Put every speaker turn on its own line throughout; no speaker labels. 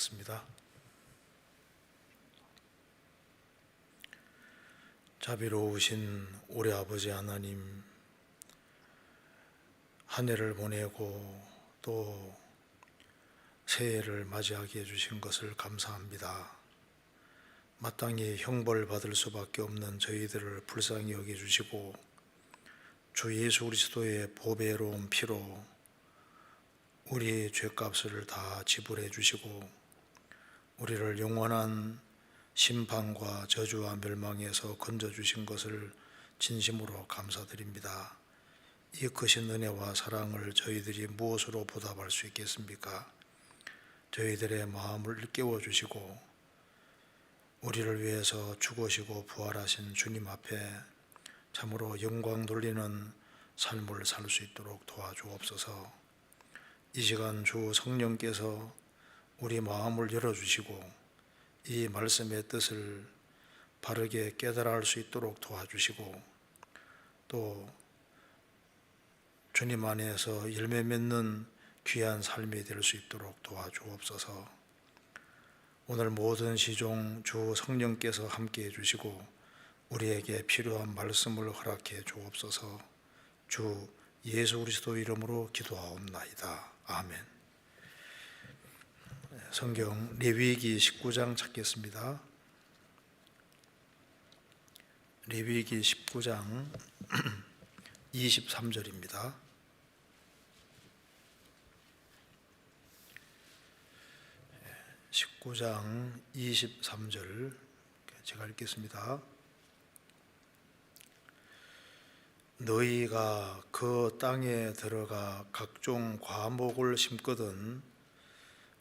기도하겠습니다. 자비로우신 우리 아버지 하나님, 한 해를 보내고 또 새해를 맞이하게 해주신 것을 감사합니다. 마땅히 형벌 받을 수밖에 없는 저희들을 불쌍히 여겨주시고 주 예수 그리스도의 보배로운 피로 우리의 죄값을 다 지불해 주시고 우리를 영원한 심판과 저주와 멸망에서 건져주신 것을 진심으로 감사드립니다. 이 크신 은혜와 사랑을 저희들이 무엇으로 보답할 수 있겠습니까? 저희들의 마음을 깨워주시고 우리를 위해서 죽으시고 부활하신 주님 앞에 참으로 영광 돌리는 삶을 살 수 있도록 도와주옵소서. 이 시간 주 성령께서 우리 마음을 열어주시고 이 말씀의 뜻을 바르게 깨달아 할 수 있도록 도와주시고 또 주님 안에서 열매 맺는 귀한 삶이 될 수 있도록 도와주옵소서. 오늘 모든 시종 주 성령께서 함께 해주시고 우리에게 필요한 말씀을 허락해 주옵소서. 주 예수 그리스도 이름으로 기도하옵나이다. 아멘. 성경 레위기 19장 찾겠습니다. 레위기 19장 23절입니다. 네, 19장 23절 제가 읽겠습니다. 너희가 그 땅에 들어가 각종 과목을 심거든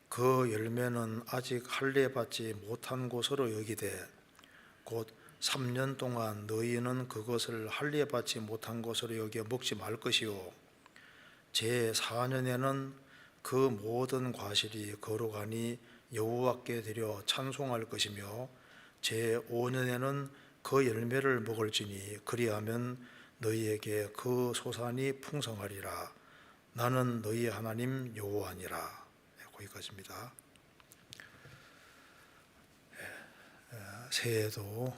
그 열매는 아직 할례 받지 못한 것으로 여기되 곧 3년 동안 너희는 그것을 할례 받지 못한 것으로 여겨 먹지 말 것이요 제 4년에는 그 모든 과실이 거룩하니 여호와께 드려 찬송할 것이며 제 5년에는 그 열매를 먹을지니 그리하면 너희에게 그 소산이 풍성하리라. 나는 너희 하나님 여호와니라. 거기까지입니다. 새해에도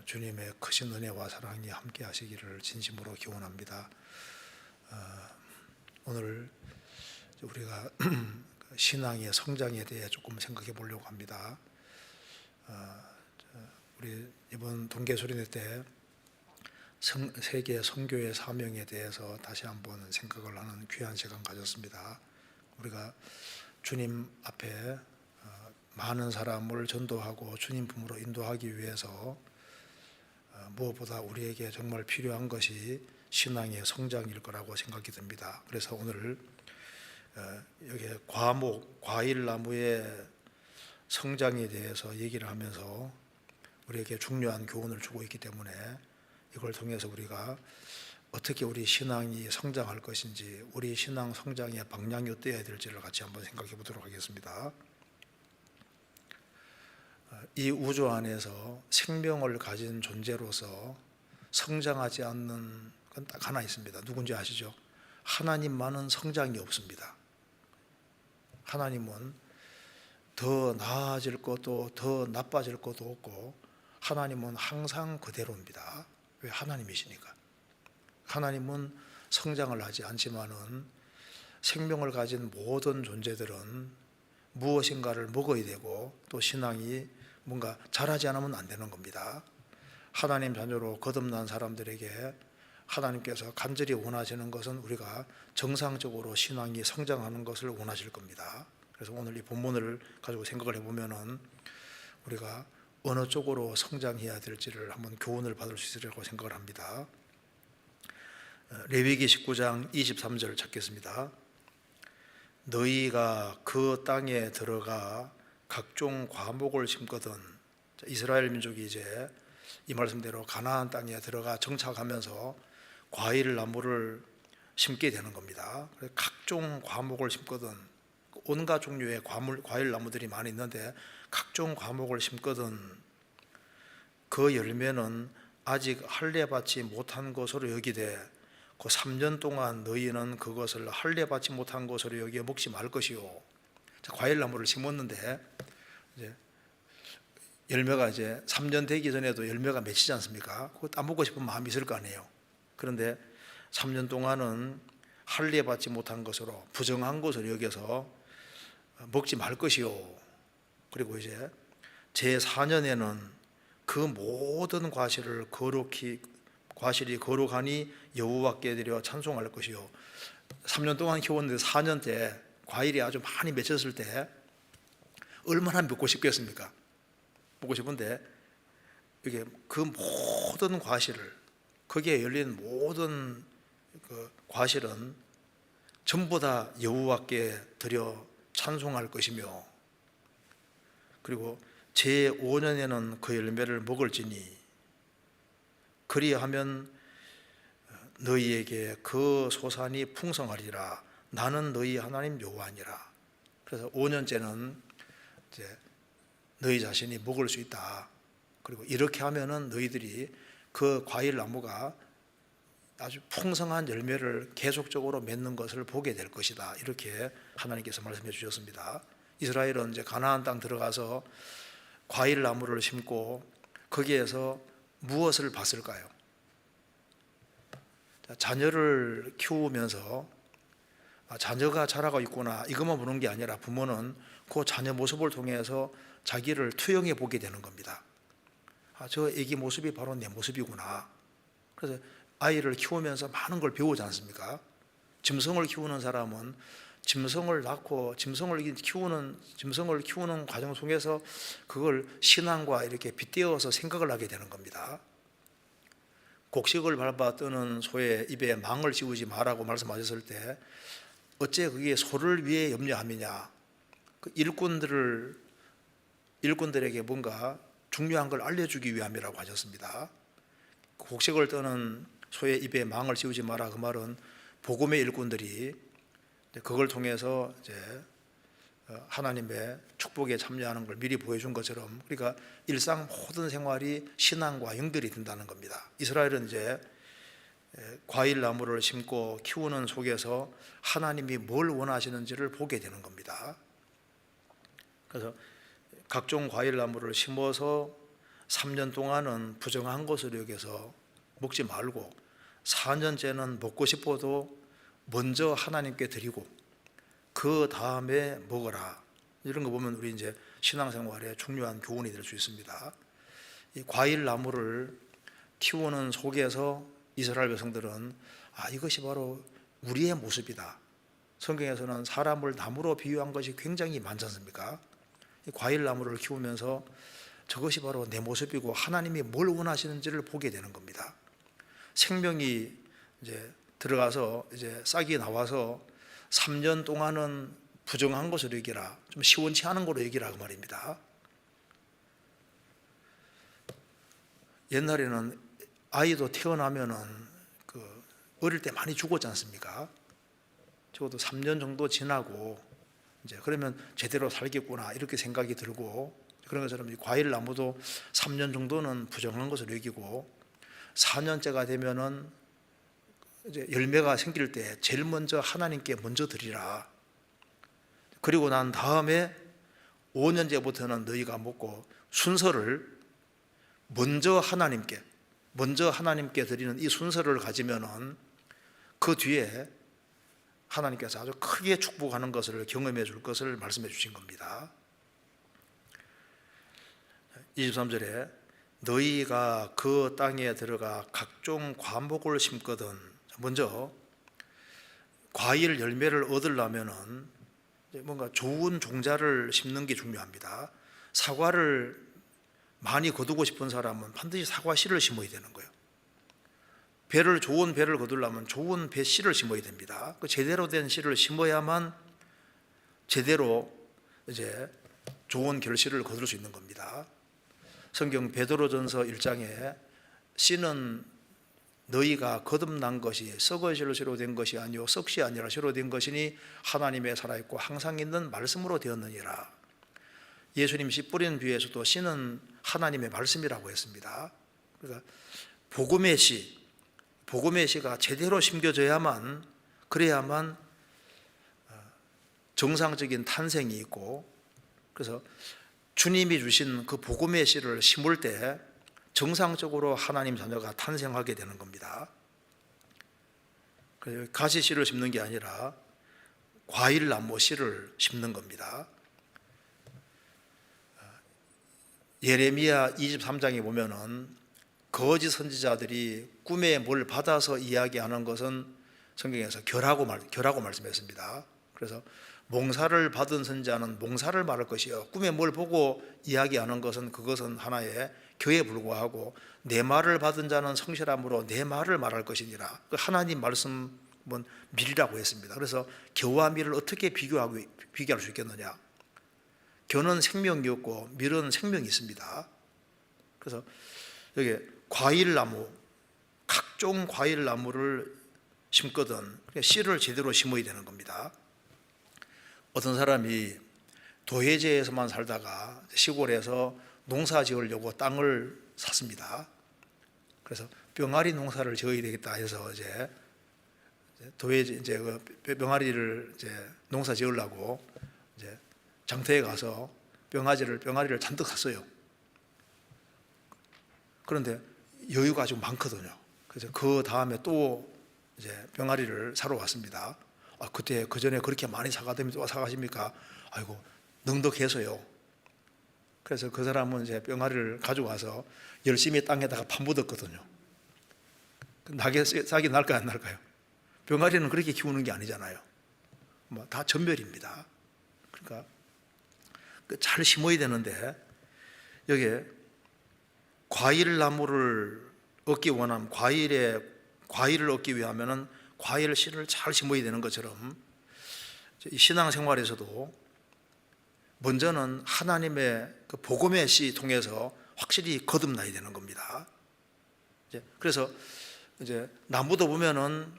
주님의 크신 은혜와 사랑이 함께 하시기를 진심으로 기원합니다. 오늘 우리가 신앙의 성장에 대해 조금 생각해 보려고 합니다. 우리 이번 동계소리내 때 세계 선교의 사명에 대해서 다시 한번 생각을 하는 귀한 시간 가졌습니다. 우리가 주님 앞에 많은 사람을 전도하고 주님 품으로 인도하기 위해서 무엇보다 우리에게 정말 필요한 것이 신앙의 성장일 거라고 생각이 듭니다. 그래서 오늘 여기 과일나무의 성장에 대해서 얘기를 하면서 우리에게 중요한 교훈을 주고 있기 때문에 이걸 통해서 우리가 어떻게 우리 신앙이 성장할 것인지 우리 신앙 성장의 방향이 어떠해야 될지를 같이 한번 생각해 보도록 하겠습니다. 이 우주 안에서 생명을 가진 존재로서 성장하지 않는 건 딱 하나 있습니다. 누군지 아시죠? 하나님만은 성장이 없습니다. 하나님은 더 나아질 것도 더 나빠질 것도 없고 하나님은 항상 그대로입니다. 왜? 하나님이시니까. 하나님은 성장을 하지 않지만은 생명을 가진 모든 존재들은 무엇인가를 먹어야 되고 또 신앙이 뭔가 자라지 않으면 안 되는 겁니다. 하나님 자녀로 거듭난 사람들에게 하나님께서 간절히 원하시는 것은 우리가 정상적으로 신앙이 성장하는 것을 원하실 겁니다. 그래서 오늘 이 본문을 가지고 생각을 해보면은 우리가 어느 쪽으로 성장해야 될지를 한번 교훈을 받을 수 있으리라고 생각을 합니다. 레위기 19장 23절 찾겠습니다. 너희가 그 땅에 들어가 각종 과목을 심거든. 이스라엘 민족이 이제 이 말씀대로 가나안 땅에 들어가 정착하면서 과일 나무를 심게 되는 겁니다. 각종 과목을 심거든. 온갖 종류의 과일 나무들이 많이 있는데 각종 과목을 심거든 그 열매는 아직 할례 받지 못한 것으로 여기되 그 3년 동안 너희는 그것을 할례 받지 못한 것으로 여기어 먹지 말 것이요. 과일 나무를 심었는데 이제 열매가 이제 3년 되기 전에도 열매가 맺히지 않습니까? 그거 따먹고 싶은 마음이 있을 거 아니에요. 그런데 3년 동안은 할례 받지 못한 것으로 부정한 것으로 여겨서 먹지 말 것이요. 그리고 이제 제 4년에는 그 모든 과실이 거룩하니 여호와께 드려 찬송할 것이요. 3년 동안 키웠는데 4년 때 과일이 아주 많이 맺혔을 때 얼마나 먹고 싶겠습니까? 먹고 싶은데 이게 그 모든 과실을, 거기에 열린 모든 그 과실은 전부 다 여호와께 드려 찬송할 것이며, 그리고 제 5년에는 그 열매를 먹을지니 그리하면 너희에게 그 소산이 풍성하리라. 나는 너희 하나님 여호와니라. 그래서 5년째는 이제 너희 자신이 먹을 수 있다. 그리고 이렇게 하면은 너희들이 그 과일 나무가 아주 풍성한 열매를 계속적으로 맺는 것을 보게 될 것이다. 이렇게 하나님께서 말씀해 주셨습니다. 이스라엘은 이제 가나안 땅 들어가서 과일 나무를 심고 거기에서 무엇을 봤을까요? 자녀를 키우면서 자녀가 자라고 있구나 이것만 보는 게 아니라 부모는 그 자녀 모습을 통해서 자기를 투영해 보게 되는 겁니다. 저 애기 모습이 바로 내 모습이구나. 그래서 아이를 키우면서 많은 걸 배우지 않습니까? 짐승을 키우는 사람은 짐승을 낳고 짐승을 키우는 과정 속에서 그걸 신앙과 이렇게 빗대어서 생각을 하게 되는 겁니다. 곡식을 밟아 뜨는 소의 입에 망을 씌우지 마라고 말씀하셨을 때 어째 그게 소를 위해 염려함이냐? 그 일꾼들에게 뭔가 중요한 걸 알려주기 위함이라고 하셨습니다. 곡식을 떠는 소의 입에 망을 씌우지 마라. 그 말은 복음의 일꾼들이 그걸 통해서 이제 하나님의 축복에 참여하는 걸 미리 보여준 것처럼, 그러니까 일상 모든 생활이 신앙과 연결이 된다는 겁니다. 이스라엘은 이제 과일 나무를 심고 키우는 속에서 하나님이 뭘 원하시는지를 보게 되는 겁니다. 그래서 각종 과일 나무를 심어서 3년 동안은 부정한 것으로 여겨서 먹지 말고 4년째는 먹고 싶어도 먼저 하나님께 드리고 그 다음에 먹어라. 이런 거 보면 우리 이제 신앙생활에 중요한 교훈이 될 수 있습니다. 이 과일 나무를 키우는 속에서 이스라엘 백성들은 이것이 바로 우리의 모습이다. 성경에서는 사람을 나무로 비유한 것이 굉장히 많지 않습니까? 이 과일 나무를 키우면서 저것이 바로 내 모습이고 하나님이 뭘 원하시는지를 보게 되는 겁니다. 생명이 이제 들어가서 이제 싹이 나와서 3년 동안은 부정한 것으로 여기라, 좀 시원치 않은 걸로 여기라 그 말입니다. 옛날에는 아이도 태어나면은 그 어릴 때 많이 죽었지 않습니까? 적어도 3년 정도 지나고 이제 그러면 제대로 살겠구나 이렇게 생각이 들고, 그런 것처럼 과일 나무도 3년 정도는 부정한 것으로 여기고 4년째가 되면은 이제 열매가 생길 때 제일 먼저 하나님께 먼저 드리라. 그리고 난 다음에 5년째부터는 너희가 먹고 순서를 먼저 하나님께 드리는 이 순서를 가지면은 그 뒤에 하나님께서 아주 크게 축복하는 것을 경험해 줄 것을 말씀해 주신 겁니다. 23절에 너희가 그 땅에 들어가 각종 과목을 심거든. 먼저 과일 열매를 얻으려면은 뭔가 좋은 종자를 심는 게 중요합니다. 사과를 많이 거두고 싶은 사람은 반드시 사과 씨를 심어야 되는 거예요. 좋은 배를 거두려면 좋은 배 씨를 심어야 됩니다. 그 제대로 된 씨를 심어야만 제대로 이제 좋은 결실을 거둘 수 있는 겁니다. 성경 베드로전서 1장에 씨는 너희가 거듭난 것이 썩은 실로 된 것이 아니요 썩시 아니라 실로 된 것이니 하나님의 살아있고 항상 있는 말씀으로 되었느니라. 예수님 씨 뿌리는 비유에서도 씨는 하나님의 말씀이라고 했습니다. 그러니까 복음의 씨가 제대로 심겨져야만, 그래야만 정상적인 탄생이 있고, 그래서 주님이 주신 그 복음의 씨를 심을 때 정상적으로 하나님 자녀가 탄생하게 되는 겁니다. 그래서 가시 씨를 심는 게 아니라 과일 나무 씨를 심는 겁니다. 예레미야 23장에 보면은 거짓 선지자들이 꿈에 뭘 받아서 이야기하는 것은 성경에서 결하고 말씀했습니다. 그래서 몽사를 받은 선지자는 몽사를 말할 것이요, 꿈에 뭘 보고 이야기하는 것은 그것은 하나의 교에 불과하고, 내 말을 받은 자는 성실함으로 내 말을 말할 것이니라. 하나님 말씀은 밀이라고 했습니다. 그래서 겨와 밀을 어떻게 비교할 수 있겠느냐? 겨는 생명이 없고 밀은 생명이 있습니다. 그래서 여기 과일나무, 각종 과일나무를 심거든 씨를 제대로 심어야 되는 겁니다. 어떤 사람이 도회지에서만 살다가 시골에서 농사 지으려고 땅을 샀습니다. 그래서 병아리 농사를 지어야 되겠다 해서 이제 도회지 그 병아리를 농사 지으려고 이제 장터에 가서 병아리를 잔뜩 샀어요. 그런데 여유가 좀 많거든요. 그래서 그 다음에 또 이제 병아리를 사러 왔습니다. 그때 그 전에 그렇게 많이 사가십니까? 아이고, 넉넉해서요. 그래서 그 사람은 이제 병아리를 가져와서 열심히 땅에다가 파묻었거든요. 낙에 싹이 날까요, 안 날까요? 병아리는 그렇게 키우는 게 아니잖아요. 다 전멸입니다. 그러니까 잘 심어야 되는데, 여기에 과일 나무를 얻기 원하면 과일을 얻기 위하면은 과일 씨를 잘 심어야 되는 것처럼, 신앙생활에서도 먼저는 하나님의 그 복음의 씨 통해서 확실히 거듭나야 되는 겁니다. 그래서 이제 나무도 보면은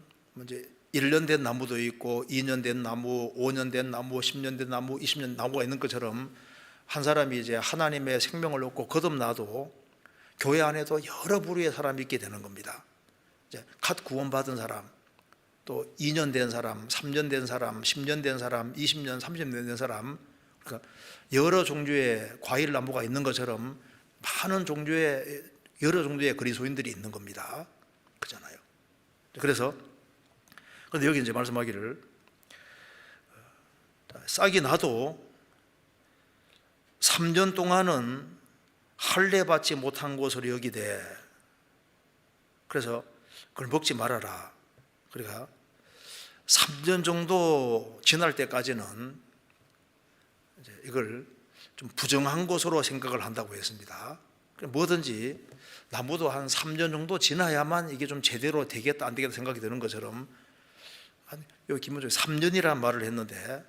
이제 1년 된 나무도 있고 2년 된 나무, 5년 된 나무, 10년 된 나무, 20년 나무가 있는 것처럼, 한 사람이 이제 하나님의 생명을 얻고 거듭나도 교회 안에도 여러 부류의 사람이 있게 되는 겁니다. 이제 갓 구원받은 사람, 또 2년 된 사람, 3년 된 사람, 10년 된 사람, 20년, 30년 된 사람, 그러니까 여러 종류의 과일 나무가 있는 것처럼 많은 종류의 여러 종류의 그리스도인들이 있는 겁니다. 그렇잖아요. 그래서 그런데 여기 이제 말씀하기를, 싹이 나도 3년 동안은 할례 받지 못한 것으로 여기되, 그래서 그걸 먹지 말아라. 그러니까 3년 정도 지날 때까지는 이제 이걸 좀 부정한 것으로 생각을 한다고 했습니다. 뭐든지 나무도 한 3년 정도 지나야만 이게 좀 제대로 되겠다 안 되겠다 생각이 드는 것처럼, 여기 기본적으로 3년이라는 말을 했는데,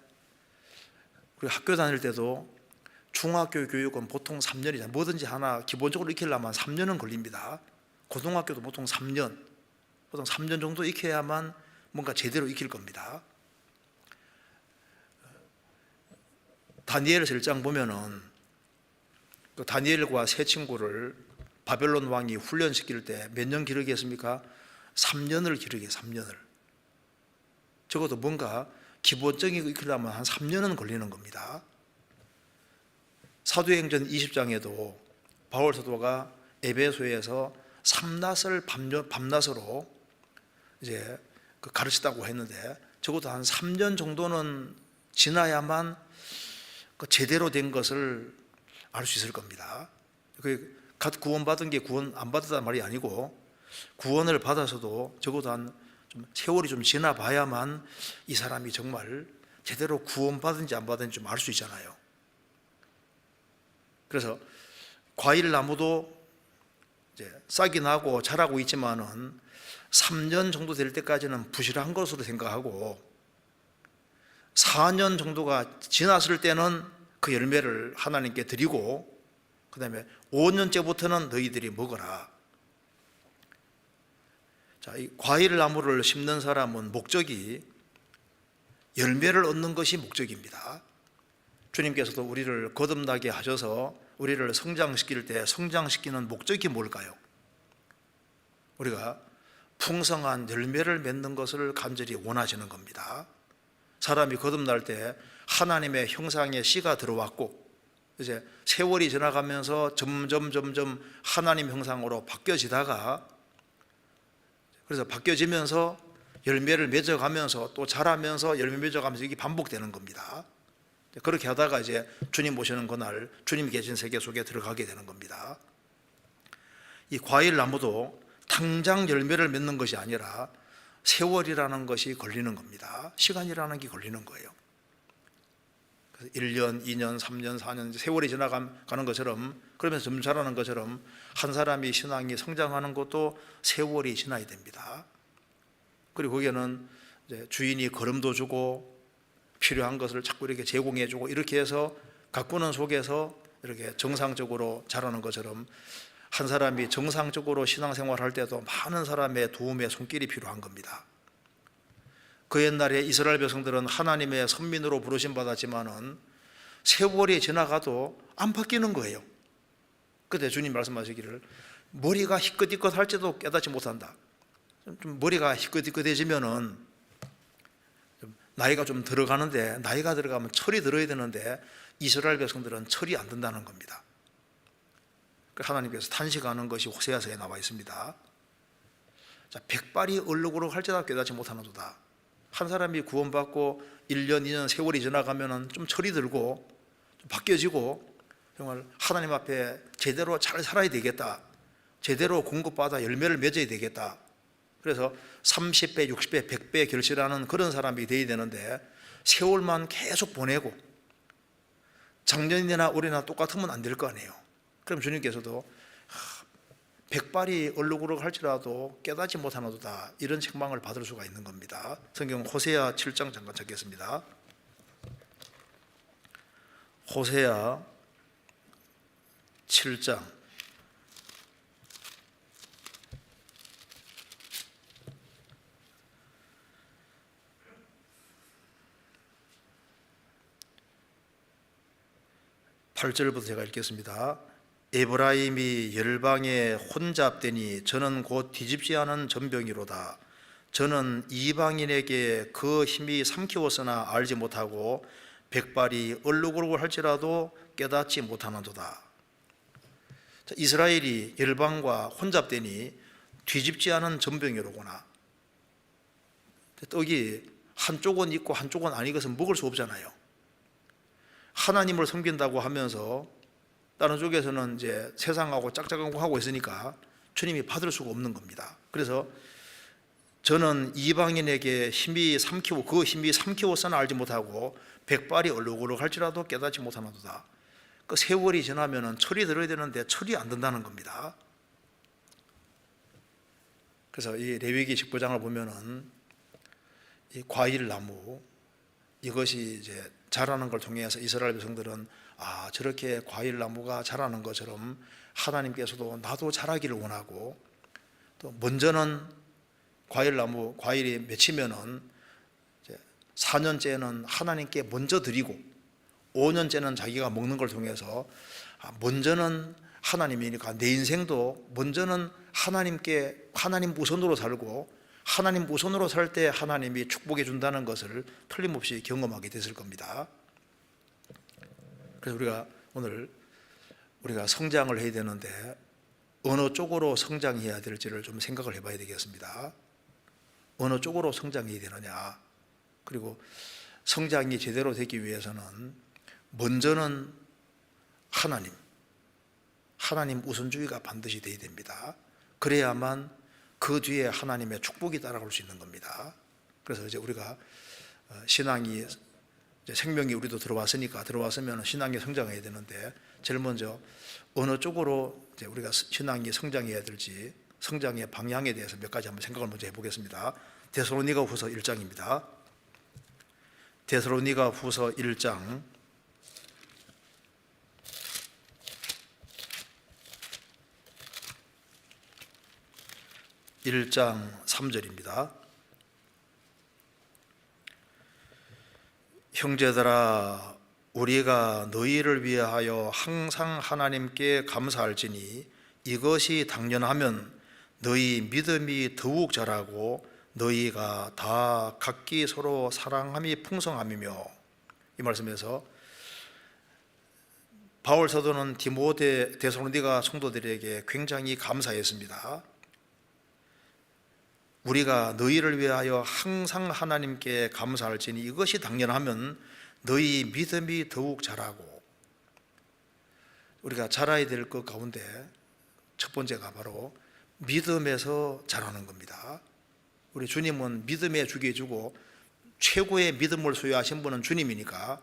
우리 학교 다닐 때도 중학교 교육은 보통 3년이잖아요. 뭐든지 하나 기본적으로 익히려면 3년은 걸립니다. 고등학교도 보통 3년 정도 익혀야만 뭔가 제대로 익힐 겁니다. 다니엘 1장 보면은 그 다니엘과 세 친구를 바벨론 왕이 훈련시킬 때 몇 년 기르게 했습니까? 3년을 기르게, 3년을. 적어도 뭔가 기본적인 거 익히려면 한 3년은 걸리는 겁니다. 사도행전 20장에도 바울 사도가 에베소에서 삼낫을 밤낮으로 이제 가르치다고 했는데, 적어도 한 3년 정도는 지나야만 그 제대로 된 것을 알 수 있을 겁니다. 갓 구원받은 게 구원 안 받았단 말이 아니고, 구원을 받아서도 적어도 한 좀 세월이 좀 지나 봐야만 이 사람이 정말 제대로 구원받은지 안 받은지 좀 알 수 있잖아요. 그래서 과일 나무도 이제 싹이 나고 자라고 있지만은 3년 정도 될 때까지는 부실한 것으로 생각하고, 4년 정도가 지났을 때는 그 열매를 하나님께 드리고, 그 다음에 5년째부터는 너희들이 먹어라. 자, 이 과일 나무를 심는 사람은 목적이 열매를 얻는 것이 목적입니다. 주님께서도 우리를 거듭나게 하셔서 우리를 성장시킬 때 성장시키는 목적이 뭘까요? 우리가 풍성한 열매를 맺는 것을 간절히 원하시는 겁니다. 사람이 거듭날 때 하나님의 형상의 씨가 들어왔고, 이제 세월이 지나가면서 점점 하나님 형상으로 바뀌어지다가, 그래서 바뀌어지면서 열매를 맺어가면서 또 자라면서 열매 맺어가면서 이게 반복되는 겁니다. 그렇게 하다가 이제 주님 오시는 그날 주님 계신 세계 속에 들어가게 되는 겁니다. 이 과일 나무도 당장 열매를 맺는 것이 아니라 세월이라는 것이 걸리는 겁니다. 시간이라는 게 걸리는 거예요. 그래서 1년, 2년, 3년, 4년 세월이 지나가는 것처럼, 그러면서 점점 자라는 것처럼 한 사람이 신앙이 성장하는 것도 세월이 지나야 됩니다. 그리고 거기에는 이제 주인이 거름도 주고 필요한 것을 자꾸 이렇게 제공해 주고, 이렇게 해서 가꾸는 속에서 이렇게 정상적으로 자라는 것처럼 한 사람이 정상적으로 신앙생활을 할 때도 많은 사람의 도움의 손길이 필요한 겁니다. 그 옛날에 이스라엘 백성들은 하나님의 선민으로 부르심 받았지만은 세월이 지나가도 안 바뀌는 거예요. 그때 주님 말씀하시기를 머리가 희끗희끗 할지도 깨닫지 못한다. 좀 머리가 희끗희끗해지면은 나이가 좀 들어가는데, 나이가 들어가면 철이 들어야 되는데 이스라엘 백성들은 철이 안 든다는 겁니다. 하나님께서 탄식하는 것이 호세아서에 나와 있습니다. 자, 백발이 얼룩으로 할지라도 깨닫지 못하는도다. 한 사람이 구원받고 1년, 2년 세월이 지나가면 좀 철이 들고 좀 바뀌어지고 정말 하나님 앞에 제대로 잘 살아야 되겠다, 제대로 공급받아 열매를 맺어야 되겠다, 그래서 30배, 60배, 100배 결실하는 그런 사람이 되어야 되는데 세월만 계속 보내고 작년이나 올해나 똑같으면 안 될 거 아니에요. 그럼 주님께서도 백발이 얼룩으로 할지라도 깨닫지 못하노도다, 이런 책망을 받을 수가 있는 겁니다. 성경 호세아 7장 잠깐 찾겠습니다. 호세아 7장 8절부터 제가 읽겠습니다. 에브라임이 열방에 혼잡되니 저는 곧 뒤집지 않은 전병이로다. 저는 이방인에게 그 힘이 삼키웠으나 알지 못하고 백발이 얼룩얼룩 할지라도 깨닫지 못하는도다. 이스라엘이 열방과 혼잡되니 뒤집지 않은 전병이로구나. 떡이 한쪽은 있고 한쪽은 아닌 것은 먹을 수 없잖아요. 하나님을 섬긴다고 하면서 다른 쪽에서는 이제 세상하고 짝짝하고 하고 있으니까 주님이 받을 수가 없는 겁니다. 그래서 저는 이방인에게 힘이 삼키고 그 힘이 삼키워서는 알지 못하고 백발이 얼룩얼룩 할지라도 깨닫지 못하는도다. 그 세월이 지나면은 철이 들어야 되는데 철이 안 든다는 겁니다. 그래서 이 레위기 19장을 보면은 이 과일 나무, 이것이 이제 자라는 걸 통해서 이스라엘 백성들은 저렇게 과일 나무가 자라는 것처럼 하나님께서도 나도 자라기를 원하고, 또 먼저는 과일 나무 과일이 맺히면은 4년째는 하나님께 먼저 드리고 5년째는 자기가 먹는 걸 통해서 먼저는 하나님이니까 내 인생도 먼저는 하나님께, 하나님 우선으로 살고 하나님 우선으로 살 때 하나님이 축복해 준다는 것을 틀림없이 경험하게 됐을 겁니다. 그래서 우리가 오늘 우리가 성장을 해야 되는데 어느 쪽으로 성장해야 될지를 좀 생각을 해봐야 되겠습니다. 어느 쪽으로 성장해야 되느냐, 그리고 성장이 제대로 되기 위해서는 먼저는 하나님 우선주의가 반드시 되어야 됩니다. 그래야만 그 뒤에 하나님의 축복이 따라갈 수 있는 겁니다. 그래서 이제 우리가 신앙이 이제 생명이 우리도 들어왔으면 신앙이 성장해야 되는데 제일 먼저 어느 쪽으로 이제 우리가 신앙이 성장해야 될지, 성장의 방향에 대해서 몇 가지 한번 생각을 먼저 해보겠습니다. 데살로니가후서 1장입니다. 데살로니가후서 1장 1장 3절입니다. 형제들아, 우리가 너희를 위하여 항상 하나님께 감사할지니 이것이 당연하면 너희 믿음이 더욱 자라고 너희가 다 각기 서로 사랑함이 풍성함이며 이 말씀에서 바울 사도는 디모데 데살로니가 성도들에게 굉장히 감사했습니다. 우리가 너희를 위하여 항상 하나님께 감사할지니 이것이 당연하면 너희 믿음이 더욱 자라고. 우리가 자라야 될 것 가운데 첫 번째가 바로 믿음에서 자라는 겁니다. 우리 주님은 믿음의 주게 주고 최고의 믿음을 소유하신 분은 주님이니까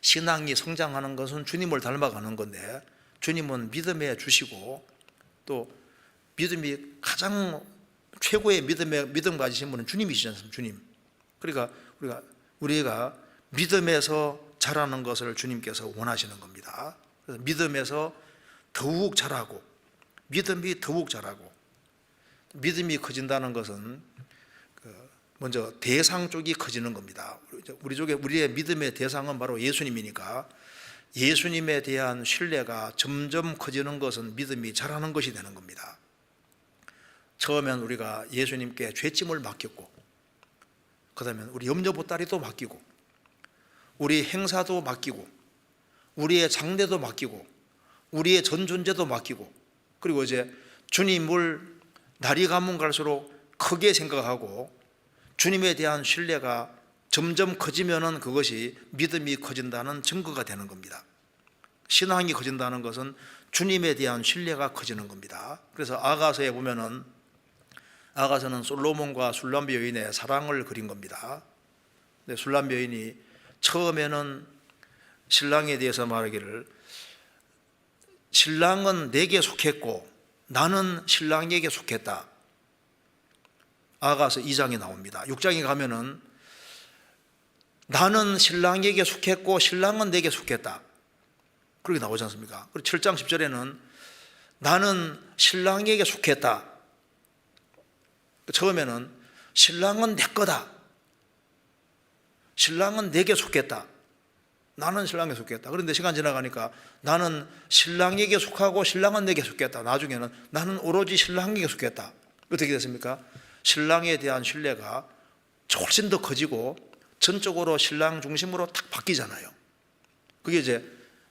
신앙이 성장하는 것은 주님을 닮아가는 건데, 주님은 믿음에 주시고 또 믿음이 가장 최고의 믿음 가지신 분은 주님이시지 않습니까? 주님. 그러니까 우리가 믿음에서 자라는 것을 주님께서 원하시는 겁니다. 그래서 믿음에서 더욱 자라고, 믿음이 더욱 자라고. 믿음이 커진다는 것은 먼저 대상 쪽이 커지는 겁니다. 우리의 믿음의 대상은 바로 예수님이니까 예수님에 대한 신뢰가 점점 커지는 것은 믿음이 자라는 것이 되는 겁니다. 처음엔 우리가 예수님께 죄짐을 맡겼고, 그 다음에 우리 염려보따리도 맡기고, 우리 행사도 맡기고, 우리의 장례도 맡기고, 우리의 전존재도 맡기고, 그리고 이제 주님을 날이 가면 갈수록 크게 생각하고 주님에 대한 신뢰가 점점 커지면은 그것이 믿음이 커진다는 증거가 되는 겁니다. 신앙이 커진다는 것은 주님에 대한 신뢰가 커지는 겁니다. 그래서 아가서에 보면은, 아가서는 솔로몬과 술람 여인의 사랑을 그린 겁니다. 근데 술람 여인이 처음에는 신랑에 대해서 말하기를 신랑은 내게 속했고 나는 신랑에게 속했다. 아가서 2장에 나옵니다. 6장에 가면은 나는 신랑에게 속했고 신랑은 내게 속했다. 그렇게 나오지 않습니까? 그리고 7장 10절에는 나는 신랑에게 속했다. 처음에는 신랑은 내 거다. 신랑은 내게 속했다. 나는 신랑에게 속했다. 그런데 시간 지나가니까 나는 신랑에게 속하고 신랑은 내게 속했다. 나중에는 나는 오로지 신랑에게 속했다. 어떻게 됐습니까? 신랑에 대한 신뢰가 훨씬 더 커지고 전적으로 신랑 중심으로 탁 바뀌잖아요. 그게 이제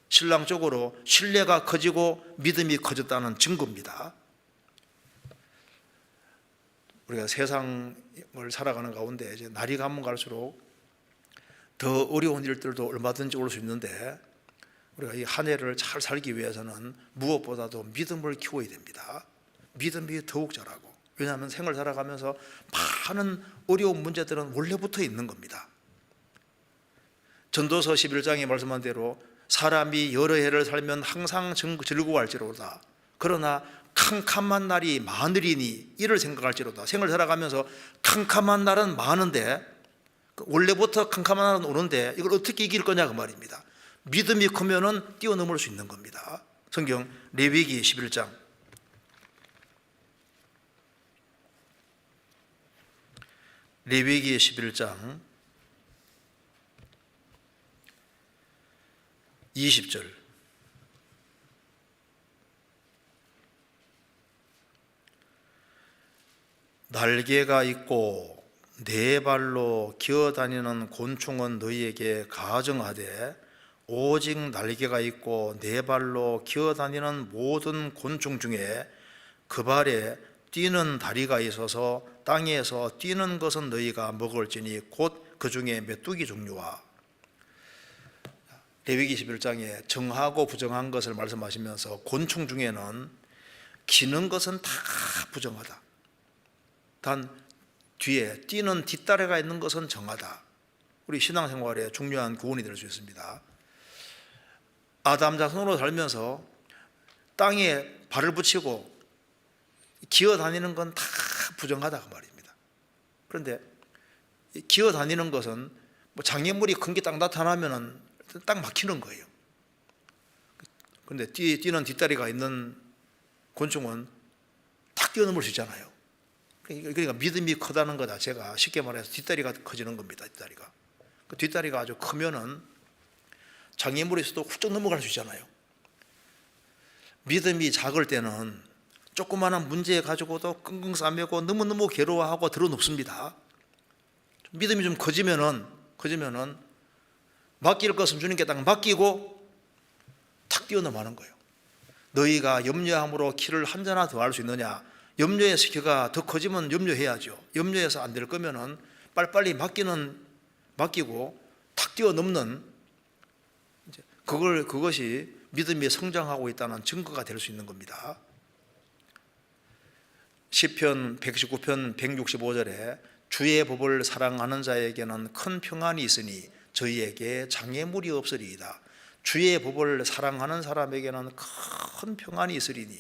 신랑 쪽으로 신뢰가 커지고 믿음이 커졌다는 증거입니다. 우리가 세상을 살아가는 가운데 이제 날이 가면 갈수록 더 어려운 일들도 얼마든지 올 수 있는데, 우리가 이 한 해를 잘 살기 위해서는 무엇보다도 믿음을 키워야 됩니다. 믿음이 더욱 자라고. 왜냐하면 생을 살아가면서 많은 어려운 문제들은 원래부터 있는 겁니다. 전도서 11장에 말씀한 대로 사람이 여러 해를 살면 항상 즐거워할지로다. 그러나 캄캄한 날이 많으리니 이를 생각할지로다. 생을 살아가면서 캄캄한 날은 많은데, 원래부터 캄캄한 날은 오는데 이걸 어떻게 이길 거냐 그 말입니다. 믿음이 크면은 뛰어넘을 수 있는 겁니다. 성경 레위기 11장 레위기 11장 20절 날개가 있고 네 발로 기어다니는 곤충은 너희에게 가증하되 오직 날개가 있고 네 발로 기어다니는 모든 곤충 중에 그 발에 뛰는 다리가 있어서 땅에서 뛰는 것은 너희가 먹을지니 곧 그 중에 메뚜기 종류와. 레위기 11장에 정하고 부정한 것을 말씀하시면서 곤충 중에는 기는 것은 다 부정하다. 단 뒤에 뛰는 뒷다리가 있는 것은 정하다. 우리 신앙생활에 중요한 교훈이 될 수 있습니다. 아담 자손으로 살면서 땅에 발을 붙이고 기어다니는 건 다 부정하다 그 말입니다. 그런데 기어다니는 것은 뭐 장애물이 큰 게 딱 나타나면은 딱 막히는 거예요. 그런데 뛰는 뒷다리가 있는 곤충은 딱 뛰어넘을 수 있잖아요. 그러니까 믿음이 크다는 거 자체가 쉽게 말해서 뒷다리가 커지는 겁니다. 뒷다리가. 그 뒷다리가 아주 크면은 장애물에서도 훌쩍 넘어갈 수 있잖아요. 믿음이 작을 때는 조그마한 문제 가지고도 끙끙 싸매고 너무너무 괴로워하고 드러눕습니다. 믿음이 좀 커지면은 맡길 것은 주님께 딱 맡기고 탁 뛰어넘어가는 거예요. 너희가 염려함으로 키를 한 자나 더 할 수 있느냐? 염려해서 키가 더 커지면 염려해야죠. 염려해서 안 될 거면은 빨리빨리 맡기고 탁 뛰어넘는, 그것이 믿음이 성장하고 있다는 증거가 될 수 있는 겁니다. 시편 119편 165절에 주의 법을 사랑하는 자에게는 큰 평안이 있으니 저희에게 장애물이 없으리이다. 주의 법을 사랑하는 사람에게는 큰 평안이 있으리니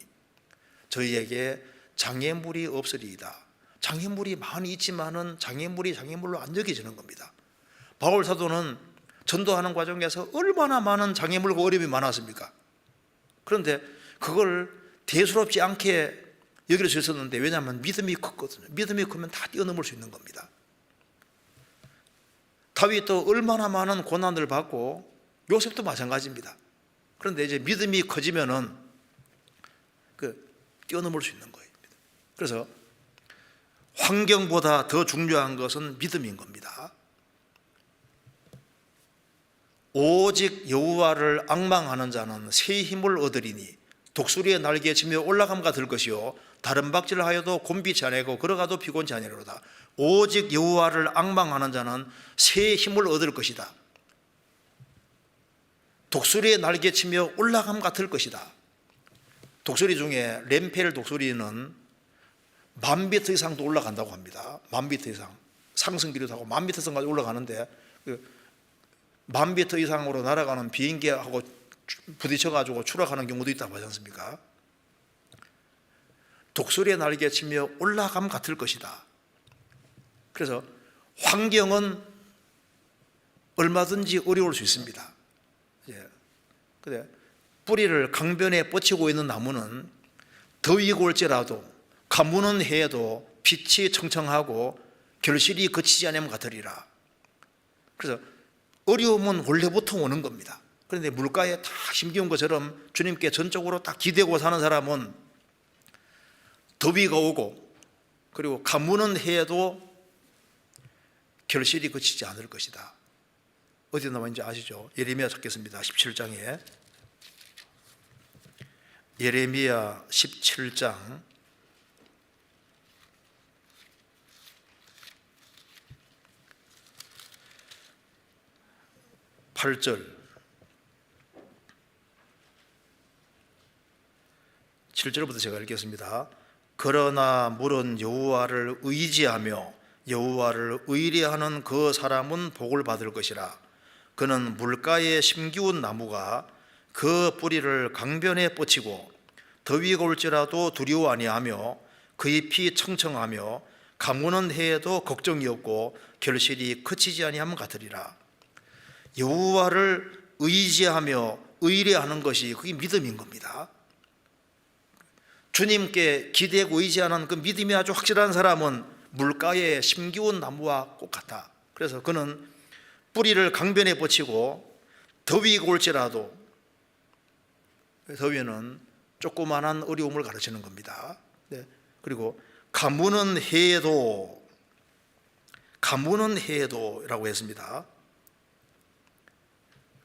저희에게 장애물이 없으리이다. 장애물이 많이 있지만은 장애물이 장애물로 안 여겨지는 겁니다. 바울 사도는 전도하는 과정에서 얼마나 많은 장애물과 어려움이 많았습니까? 그런데 그걸 대수롭지 않게 여길 수 있었는데, 왜냐하면 믿음이 컸거든요. 믿음이 크면 다 뛰어넘을 수 있는 겁니다. 다윗도 얼마나 많은 고난을 받고, 요셉도 마찬가지입니다. 그런데 이제 믿음이 커지면은 뛰어넘을 수 있는 거예요. 그래서 환경보다 더 중요한 것은 믿음인 겁니다. 오직 여호와를 앙망하는 자는 새 힘을 얻으리니 독수리의 날개에 치며 올라감과 들 것이요 다른 박질을 하여도 곤비치 아니하고 걸어가도 피곤치 아니하리로다. 오직 여호와를 앙망하는 자는 새 힘을 얻을 것이다. 독수리의 날개에 치며 올라감과 들 것이다. 독수리 중에 램펠 독수리는 10,000m 이상도 올라간다고 합니다. 10,000m 이상, 상승기류도 하고 10,000m 이상까지 올라가는데, 10,000m 이상으로 날아가는 비행기하고 부딪혀가지고 추락하는 경우도 있다고 하지 않습니까? 독수리의 날개에 치며 올라감 같을 것이다. 그래서 환경은 얼마든지 어려울 수 있습니다. 근데 뿌리를 강변에 뻗치고 있는 나무는 더위가 올지라도 가무는 해에도 빛이 청청하고 결실이 그치지 않으면 같으리라. 그래서 어려움은 원래부터 오는 겁니다. 그런데 물가에 다 심기운 것처럼 주님께 전적으로 딱 기대고 사는 사람은 더위가 오고 그리고 가무는 해에도 결실이 그치지 않을 것이다. 어디 나와있는지 아시죠? 예레미야 찾겠습니다. 17장에 예레미야 17장 8절 7절부터 제가 읽겠습니다. 그러나 물은 여호와를 의지하며 여호와를 의뢰하는 그 사람은 복을 받을 것이라. 그는 물가에 심기운 나무가 그 뿌리를 강변에 뻗치고 더위가 올지라도 두려워 아니하며 그 잎이 청청하며 가무는 해에도 걱정이 없고 결실이 그치지 아니하면 같으리라. 여호와를 의지하며 의뢰하는 것이 그게 믿음인 겁니다. 주님께 기대고 의지하는 그 믿음이 아주 확실한 사람은 물가에 심기운 나무와 똑같아. 그래서 그는 뿌리를 강변에 뻗치고 더위가 올지라도, 더위는 조그만한 어려움을 가르치는 겁니다. 그리고 가무는 해에도 라고 했습니다.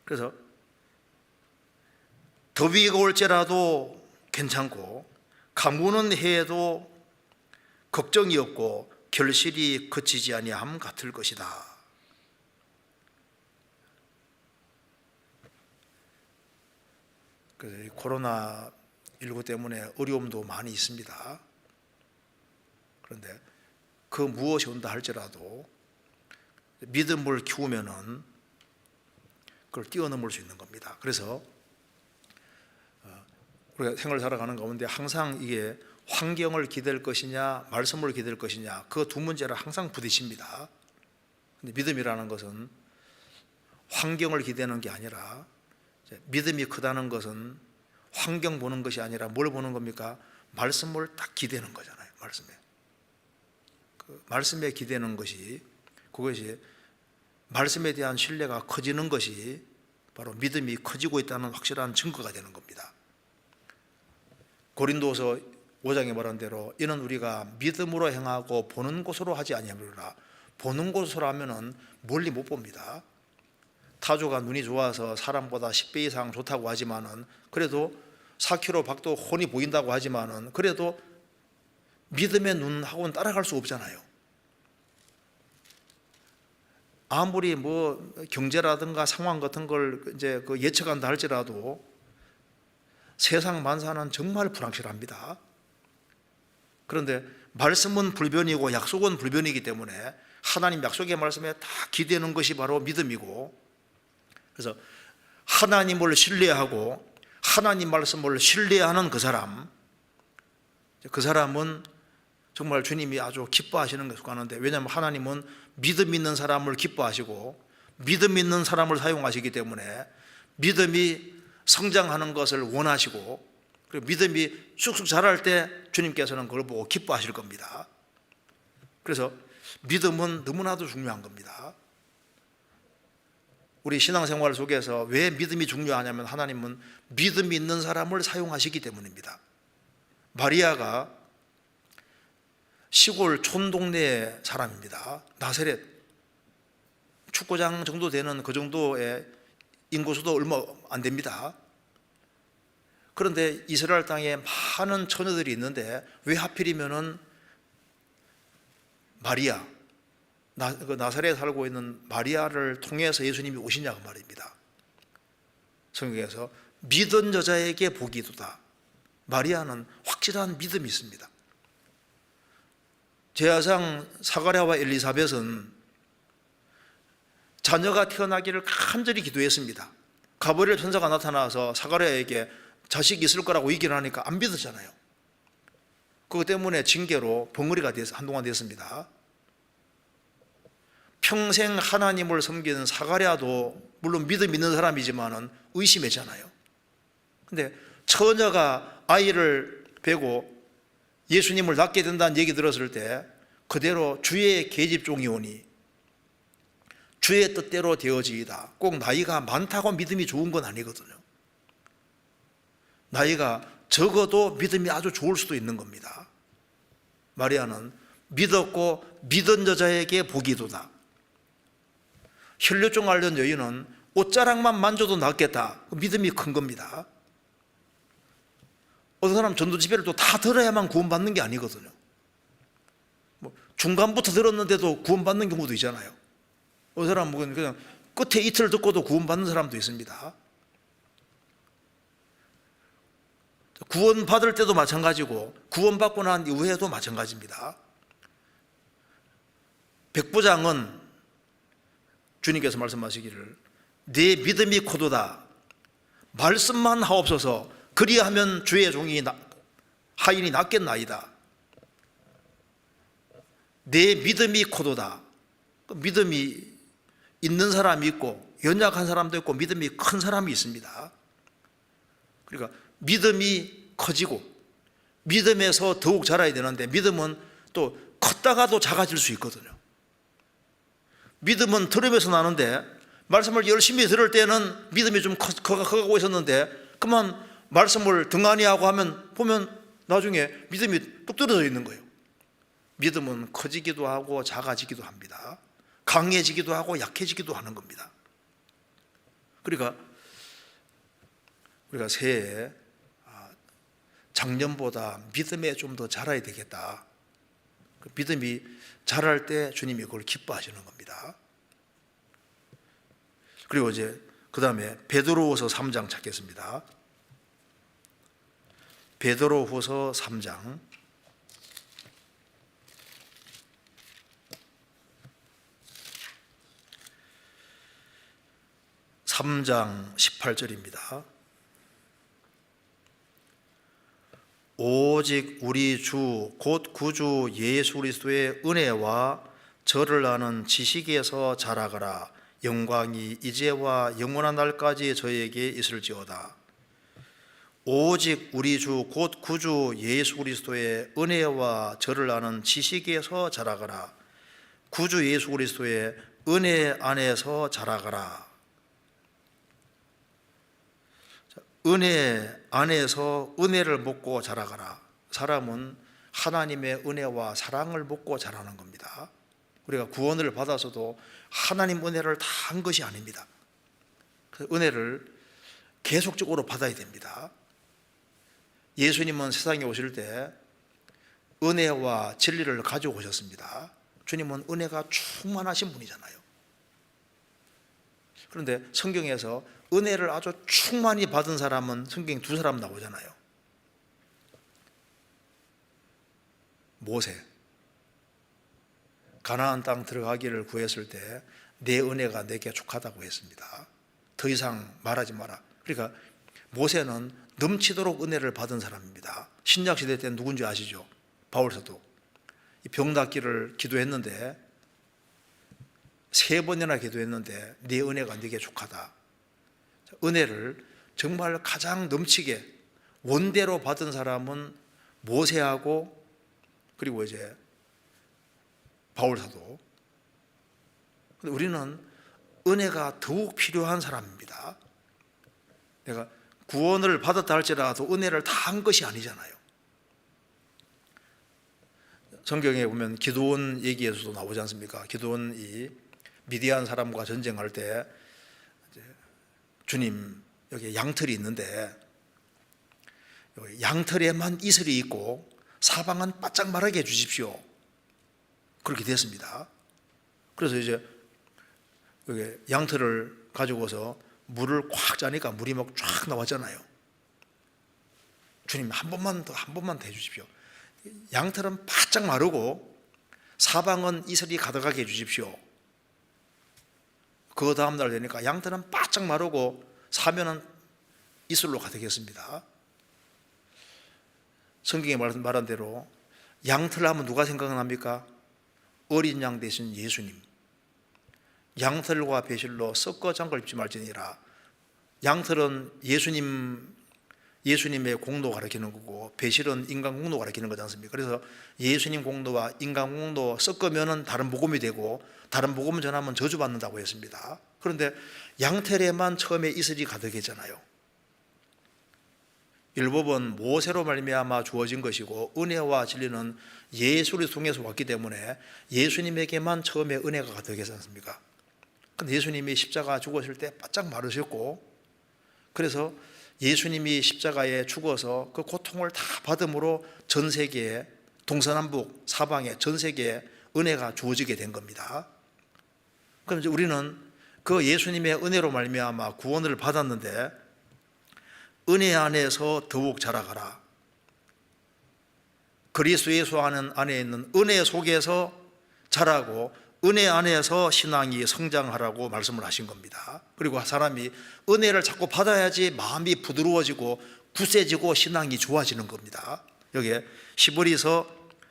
그래서 더위가 올지라도 괜찮고 가무는 해에도 걱정이 없고 결실이 그치지 아니함 같을 것이다. 그래서 코로나19 때문에 어려움도 많이 있습니다. 그런데 그 무엇이 온다 할지라도 믿음을 키우면은 그걸 뛰어넘을 수 있는 겁니다. 그래서 우리가 생활을 살아가는 가운데 항상 이게 환경을 기댈 것이냐 말씀을 기댈 것이냐, 그 두 문제를 항상 부딪힙니다. 근데 믿음이라는 것은 환경을 기대는 게 아니라, 믿음이 크다는 것은 환경 보는 것이 아니라 뭘 보는 겁니까? 말씀을 딱 기대는 거잖아요. 말씀에 기대는 것이, 그것이 말씀에 대한 신뢰가 커지는 것이 바로 믿음이 커지고 있다는 확실한 증거가 되는 겁니다. 고린도서 5장에 말한 대로 이는 우리가 믿음으로 행하고 보는 것으로 하지 아니하리라. 보는 것으로 하면은 멀리 못 봅니다. 타조가 눈이 좋아서 사람보다 10배 이상 좋다고 하지만은, 그래도 4km 밖도 훤히 보인다고 하지만은, 그래도 믿음의 눈하고는 따라갈 수 없잖아요. 아무리 뭐 경제라든가 상황 같은 걸 이제 그 예측한다 할지라도 세상 만사는 정말 불확실합니다. 그런데 말씀은 불변이고 약속은 불변이기 때문에 하나님 약속의 말씀에 다 기대는 것이 바로 믿음이고, 그래서 하나님을 신뢰하고 하나님 말씀을 신뢰하는 그 사람은 정말 주님이 아주 기뻐하시는 것을 하는데, 왜냐하면 하나님은 믿음 있는 사람을 기뻐하시고 믿음 있는 사람을 사용하시기 때문에 믿음이 성장하는 것을 원하시고, 그리고 믿음이 쑥쑥 자랄 때 주님께서는 그걸 보고 기뻐하실 겁니다. 그래서 믿음은 너무나도 중요한 겁니다. 우리 신앙생활 속에서 왜 믿음이 중요하냐면, 하나님은 믿음이 있는 사람을 사용하시기 때문입니다. 마리아가 시골 촌동네 사람입니다. 나사렛 축구장 정도 되는 그 정도의 인구수도 얼마 안 됩니다. 그런데 이스라엘 땅에 많은 처녀들이 있는데 왜 하필이면은 마리아, 나사렛에 살고 있는 마리아를 통해서 예수님이 오시냐고 말입니다. 성경에서 믿은 여자에게 복이 있도다. 마리아는 확실한 믿음이 있습니다. 제사장 사가랴와 엘리사벳은 자녀가 태어나기를 간절히 기도했습니다. 가브리엘 천사가 나타나서 사가랴에게 자식이 있을 거라고 얘기를 하니까 안 믿었잖아요. 그것 때문에 징계로 벙어리가 한동안 됐습니다. 평생 하나님을 섬기는 사가랴도 물론 믿음 있는 사람이지만은 의심했잖아요. 근데 처녀가 아이를 베고 예수님을 낳게 된다는 얘기 들었을 때 그대로 주의 계집종이 오니 주의 뜻대로 되어지이다. 꼭 나이가 많다고 믿음이 좋은 건 아니거든요. 나이가 적어도 믿음이 아주 좋을 수도 있는 겁니다. 마리아는 믿었고 믿은 여자에게 복이 있도다. 혈류증 앓는 여인은 옷자락만 만져도 낫겠다. 믿음이 큰 겁니다. 어떤 사람 전도지배를 또 다 들어야만 구원받는 게 아니거든요. 뭐 중간부터 들었는데도 구원받는 경우도 있잖아요. 어떤 사람은 그냥 끝에 이틀 듣고도 구원받는 사람도 있습니다. 구원받을 때도 마찬가지고 구원받고 난 이후에도 마찬가지입니다. 백부장은 주님께서 말씀하시기를 네 믿음이 코도다. 말씀만 하옵소서. 그리하면 주의 종이 하인이 낫겠나이다. 내 믿음이 코도다. 믿음이 있는 사람이 있고 연약한 사람도 있고 믿음이 큰 사람이 있습니다. 그러니까 믿음이 커지고 믿음에서 더욱 자라야 되는데, 믿음은 또 컸다가도 작아질 수 있거든요. 믿음은 들으면서 나는데 말씀을 열심히 들을 때는 믿음이 좀 커가고 있었는데, 그만 말씀을 등한히 하고 하면 보면 나중에 믿음이 뚝 떨어져 있는 거예요. 믿음은 커지기도 하고 작아지기도 합니다. 강해지기도 하고 약해지기도 하는 겁니다. 그러니까 우리가 새해 작년보다 믿음에 좀 더 자라야 되겠다. 믿음이 자랄 때 주님이 그걸 기뻐하시는 겁니다. 그리고 이제 그 다음에 베드로후서 3장 찾겠습니다. 베드로후서 3장 18절입니다. 오직 우리 주 곧 구주 예수 그리스도의 은혜와 저를 아는 지식에서 자라가라. 영광이 이제와 영원한 날까지 저에게 있을지어다. 오직 우리 주 곧 구주 예수 그리스도의 은혜와 저를 아는 지식에서 자라가라. 구주 예수 그리스도의 은혜 안에서 자라가라. 은혜 안에서 은혜를 먹고 자라가라. 사람은 하나님의 은혜와 사랑을 먹고 자라는 겁니다. 우리가 구원을 받아서도 하나님 은혜를 다 한 것이 아닙니다. 그래서 은혜를 계속적으로 받아야 됩니다. 예수님은 세상에 오실 때 은혜와 진리를 가지고 오셨습니다. 주님은 은혜가 충만하신 분이잖아요. 그런데 성경에서 은혜를 아주 충만히 받은 사람은 성경에 두 사람 나오잖아요. 모세, 가나안 땅 들어가기를 구했을 때 내 은혜가 내게 족하다고 했습니다. 더 이상 말하지 마라. 그러니까 모세는 넘치도록 은혜를 받은 사람입니다. 신약 시대 때는 누군지 아시죠? 바울 사도. 병 낫기를 기도했는데 3번이나 기도했는데 네 은혜가 네게 족하다. 은혜를 정말 가장 넘치게 원대로 받은 사람은 모세하고 그리고 이제 바울 사도. 근데 우리는 은혜가 더욱 필요한 사람입니다. 내가 구원을 받았다 할지라도 은혜를 다 한 것이 아니잖아요. 성경에 보면 기드온 얘기에서도 나오지 않습니까? 기드온이 미디안 사람과 전쟁할 때 주님 여기 양털이 있는데 양털에만 이슬이 있고 사방은 바짝 마르게 해주십시오. 그렇게 됐습니다. 그래서 이제 여기 양털을 가지고서 물을 꽉 짜니까 물이 막 쫙 나왔잖아요. 주님 한 번만 더 해주십시오. 양털은 바짝 마르고 사방은 이슬이 가득하게 해주십시오. 그 다음날 되니까 양털은 바짝 마르고 사면은 이슬로 가득했습니다. 성경에 말한 대로 양털 하면 누가 생각납니까? 어린 양 대신 예수님. 양털과 배실로 섞어 장걸 입지 말지니라. 양털은 예수님의 공로 가리키는 거고 배실은 인간 공로 가리키는 거지 않습니까? 그래서 예수님 공로와 인간 공로 섞으면 다른 복음이 되고 다른 복음 전하면 저주받는다고 했습니다. 그런데 양털에만 처음에 이슬이 가득했잖아요. 율법은 모세로 말미암아 주어진 것이고 은혜와 진리는 예수를 통해서 왔기 때문에 예수님에게만 처음에 은혜가 가득했지 않습니까? 근데 예수님이 십자가 죽었을 때 바짝 마르셨고 그래서 예수님이 십자가에 죽어서 그 고통을 다 받음으로 전 세계에 동서남북 사방에 전 세계에 은혜가 주어지게 된 겁니다. 그럼 이제 우리는 그 예수님의 은혜로 말미암아 구원을 받았는데 은혜 안에서 더욱 자라가라. 그리스도 예수 안에 있는 은혜 속에서 자라고 은혜 안에서 신앙이 성장하라고 말씀을 하신 겁니다. 그리고 사람이 은혜를 자꾸 받아야지 마음이 부드러워지고 굳세지고 신앙이 좋아지는 겁니다. 여기에 시브리서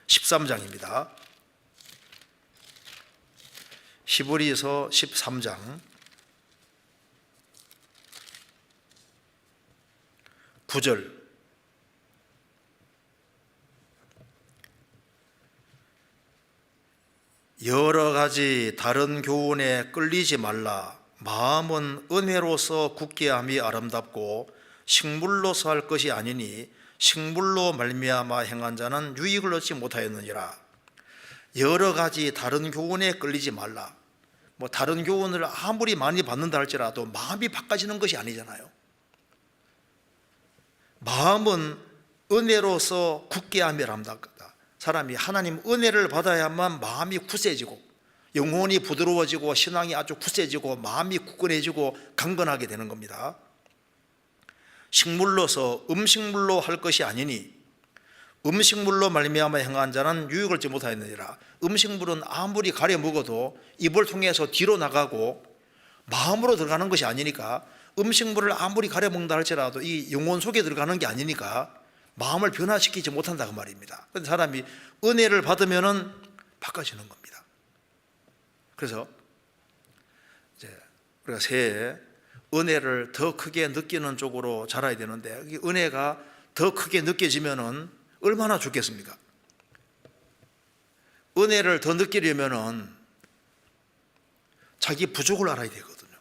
13장입니다. 시브리서 13장 9절 여러 가지 다른 교훈에 끌리지 말라. 마음은 은혜로서 굳게 함이 아름답고 식물로서 할 것이 아니니 식물로 말미암아 행한 자는 유익을 얻지 못하였느니라. 여러 가지 다른 교훈에 끌리지 말라. 다른 교훈을 아무리 많이 받는다 할지라도 마음이 바꿔지는 것이 아니잖아요. 마음은 은혜로서 굳게 함이 아름답다. 사람이 하나님 은혜를 받아야만 마음이 굳세지고 영혼이 부드러워지고 신앙이 아주 굳세지고 마음이 굳건해지고 강건하게 되는 겁니다. 식물로서 음식물로 할 것이 아니니 음식물로 말미암아 행한 자는 유익을 얻지 못하였느니라. 음식물은 아무리 가려 먹어도 입을 통해서 뒤로 나가고 마음으로 들어가는 것이 아니니까 음식물을 아무리 가려 먹는다 할지라도 이 영혼 속에 들어가는 게 아니니까 마음을 변화시키지 못한다 그 말입니다. 그런데 사람이 은혜를 받으면은 바꿔지는 겁니다. 그래서 이제 우리가 새해 은혜를 더 크게 느끼는 쪽으로 자라야 되는데 은혜가 더 크게 느껴지면은 얼마나 좋겠습니까? 은혜를 더 느끼려면은 자기 부족을 알아야 되거든요.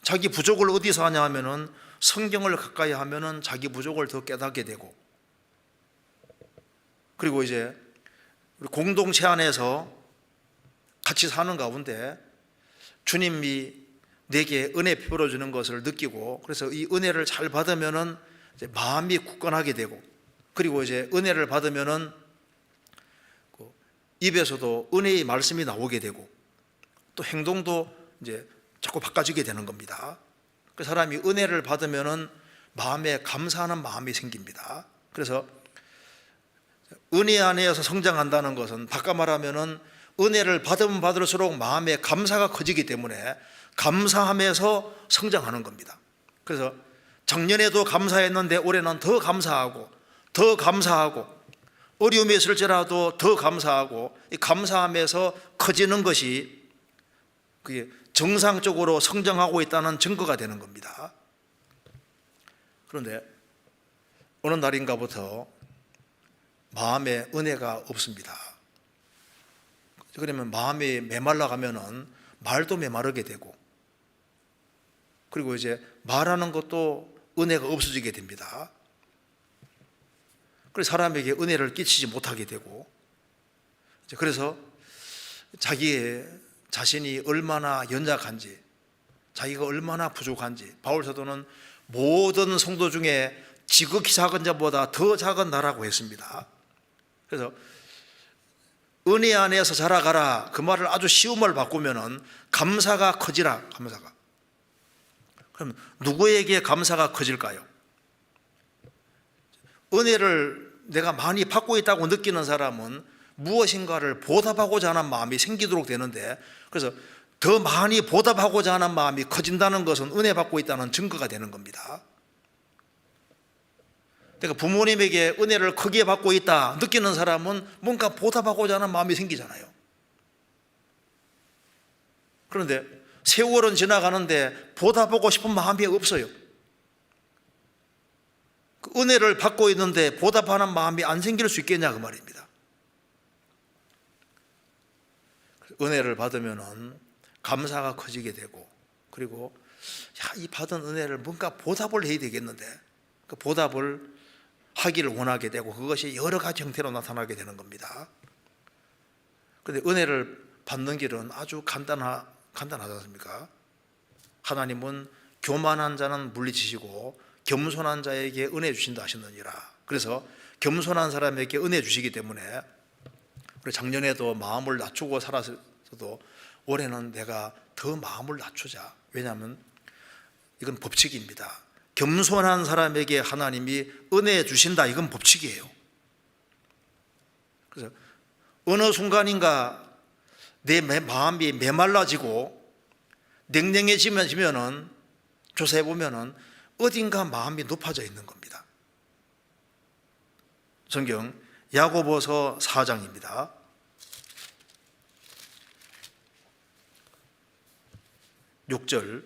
자기 부족을 어디서 하냐 하면은 성경을 가까이 하면은 자기 부족을 더 깨닫게 되고, 그리고 이제 공동체 안에서 같이 사는 가운데 주님이 내게 은혜 베풀어 주는 것을 느끼고, 그래서 이 은혜를 잘 받으면은 이제 마음이 굳건하게 되고, 그리고 이제 은혜를 받으면은 입에서도 은혜의 말씀이 나오게 되고, 또 행동도 이제 자꾸 바꿔지게 되는 겁니다. 그 사람이 은혜를 받으면은 마음에 감사하는 마음이 생깁니다. 그래서 은혜 안에서 성장한다는 것은 바꿔 말하면은 은혜를 받으면 받을수록 마음에 감사가 커지기 때문에 감사함에서 성장하는 겁니다. 그래서 작년에도 감사했는데 올해는 더 감사하고 더 감사하고, 어려움이 있을지라도 더 감사하고, 이 감사함에서 커지는 것이 그게 정상적으로 성장하고 있다는 증거가 되는 겁니다. 그런데 어느 날인가부터 마음에 은혜가 없습니다. 그러면 마음이 메말라 가면은 말도 메마르게 되고, 그리고 이제 말하는 것도 은혜가 없어지게 됩니다. 그래서 사람에게 은혜를 끼치지 못하게 되고, 그래서 자기의 자신이 얼마나 연약한지, 자기가 얼마나 부족한지, 바울 사도는 모든 성도 중에 지극히 작은 자보다 더 작은 나라고 했습니다. 그래서 은혜 안에서 자라가라, 그 말을 아주 쉬운 말 바꾸면은 감사가 커지라, 감사가. 그럼 누구에게 감사가 커질까요? 은혜를 내가 많이 받고 있다고 느끼는 사람은 무엇인가를 보답하고자 하는 마음이 생기도록 되는데, 그래서 더 많이 보답하고자 하는 마음이 커진다는 것은 은혜 받고 있다는 증거가 되는 겁니다. 그러니까 부모님에게 은혜를 크게 받고 있다 느끼는 사람은 뭔가 보답하고자 하는 마음이 생기잖아요. 그런데 세월은 지나가는데 보답하고 싶은 마음이 없어요. 그 은혜를 받고 있는데 보답하는 마음이 안 생길 수 있겠냐, 그 말입니다. 은혜를 받으면은 감사가 커지게 되고, 그리고 이 받은 은혜를 뭔가 보답을 해야 되겠는데 그 보답을 하기를 원하게 되고, 그것이 여러 가지 형태로 나타나게 되는 겁니다. 그런데 은혜를 받는 길은 아주 간단하지 않습니까? 하나님은 교만한 자는 물리치시고 겸손한 자에게 은혜 주신다 하셨느니라. 그래서 겸손한 사람에게 은혜 주시기 때문에, 우리 작년에도 마음을 낮추고 살았어도 올해는 내가 더 마음을 낮추자. 왜냐하면 이건 법칙입니다. 겸손한 사람에게 하나님이 은혜 주신다, 이건 법칙이에요. 그래서 어느 순간인가 내 마음이 메말라지고 냉랭해지면은 조사해 보면은 어딘가 마음이 높아져 있는 겁니다. 성경 야고보서 4장입니다. 6절.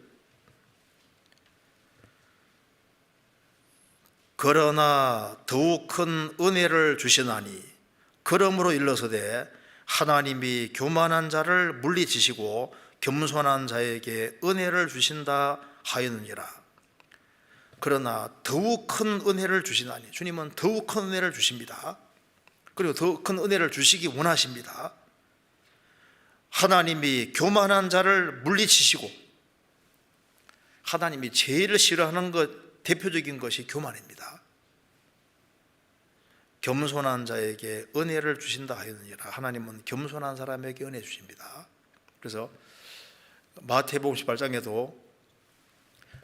그러나 더욱 큰 은혜를 주시나니 그러므로 일러서되 하나님이 교만한 자를 물리치시고 겸손한 자에게 은혜를 주신다 하였느니라. 그러나 더욱 큰 은혜를 주시나니, 주님은 더욱 큰 은혜를 주십니다. 그리고 더 큰 은혜를 주시기 원하십니다. 하나님이 교만한 자를 물리치시고, 하나님이 제일 싫어하는 것, 대표적인 것이 교만입니다. 겸손한 자에게 은혜를 주신다 하였느니라. 하나님은 겸손한 사람에게 은혜 주십니다. 그래서 마태복음 18장에도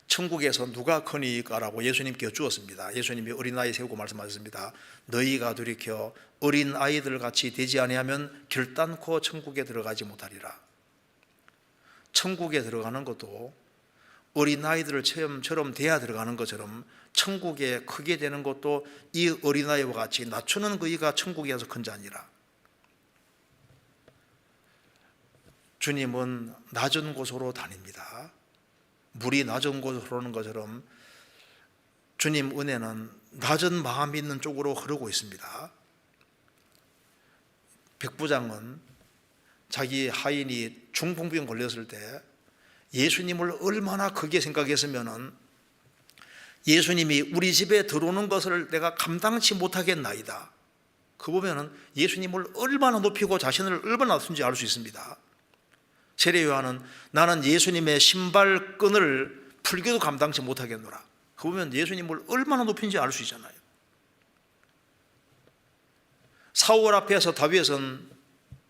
천국에서 누가 크니까라고 예수님께 여쭈었습니다. 예수님이 어린아이 세우고 말씀하셨습니다. 너희가 돌이켜 어린 아이들 같이 되지 아니하면 결단코 천국에 들어가지 못하리라. 천국에 들어가는 것도 어린아이들처럼 돼야 들어가는 것처럼, 천국에 크게 되는 것도 이 어린아이와 같이 낮추는 그이가 천국에서 큰 자니라. 주님은 낮은 곳으로 다닙니다. 물이 낮은 곳으로 흐르는 것처럼 주님 은혜는 낮은 마음이 있는 쪽으로 흐르고 있습니다. 백부장은 자기 하인이 중풍병 걸렸을 때 예수님을 얼마나 크게 생각했으면은, 예수님이 우리 집에 들어오는 것을 내가 감당치 못하겠나이다. 그 보면은 예수님을 얼마나 높이고 자신을 얼마나 낮춘지 알 수 있습니다. 세례 요한은 나는 예수님의 신발끈을 풀기도 감당치 못하겠노라. 그 보면 예수님을 얼마나 높인지 알 수 있잖아요. 사울 앞에서 다윗은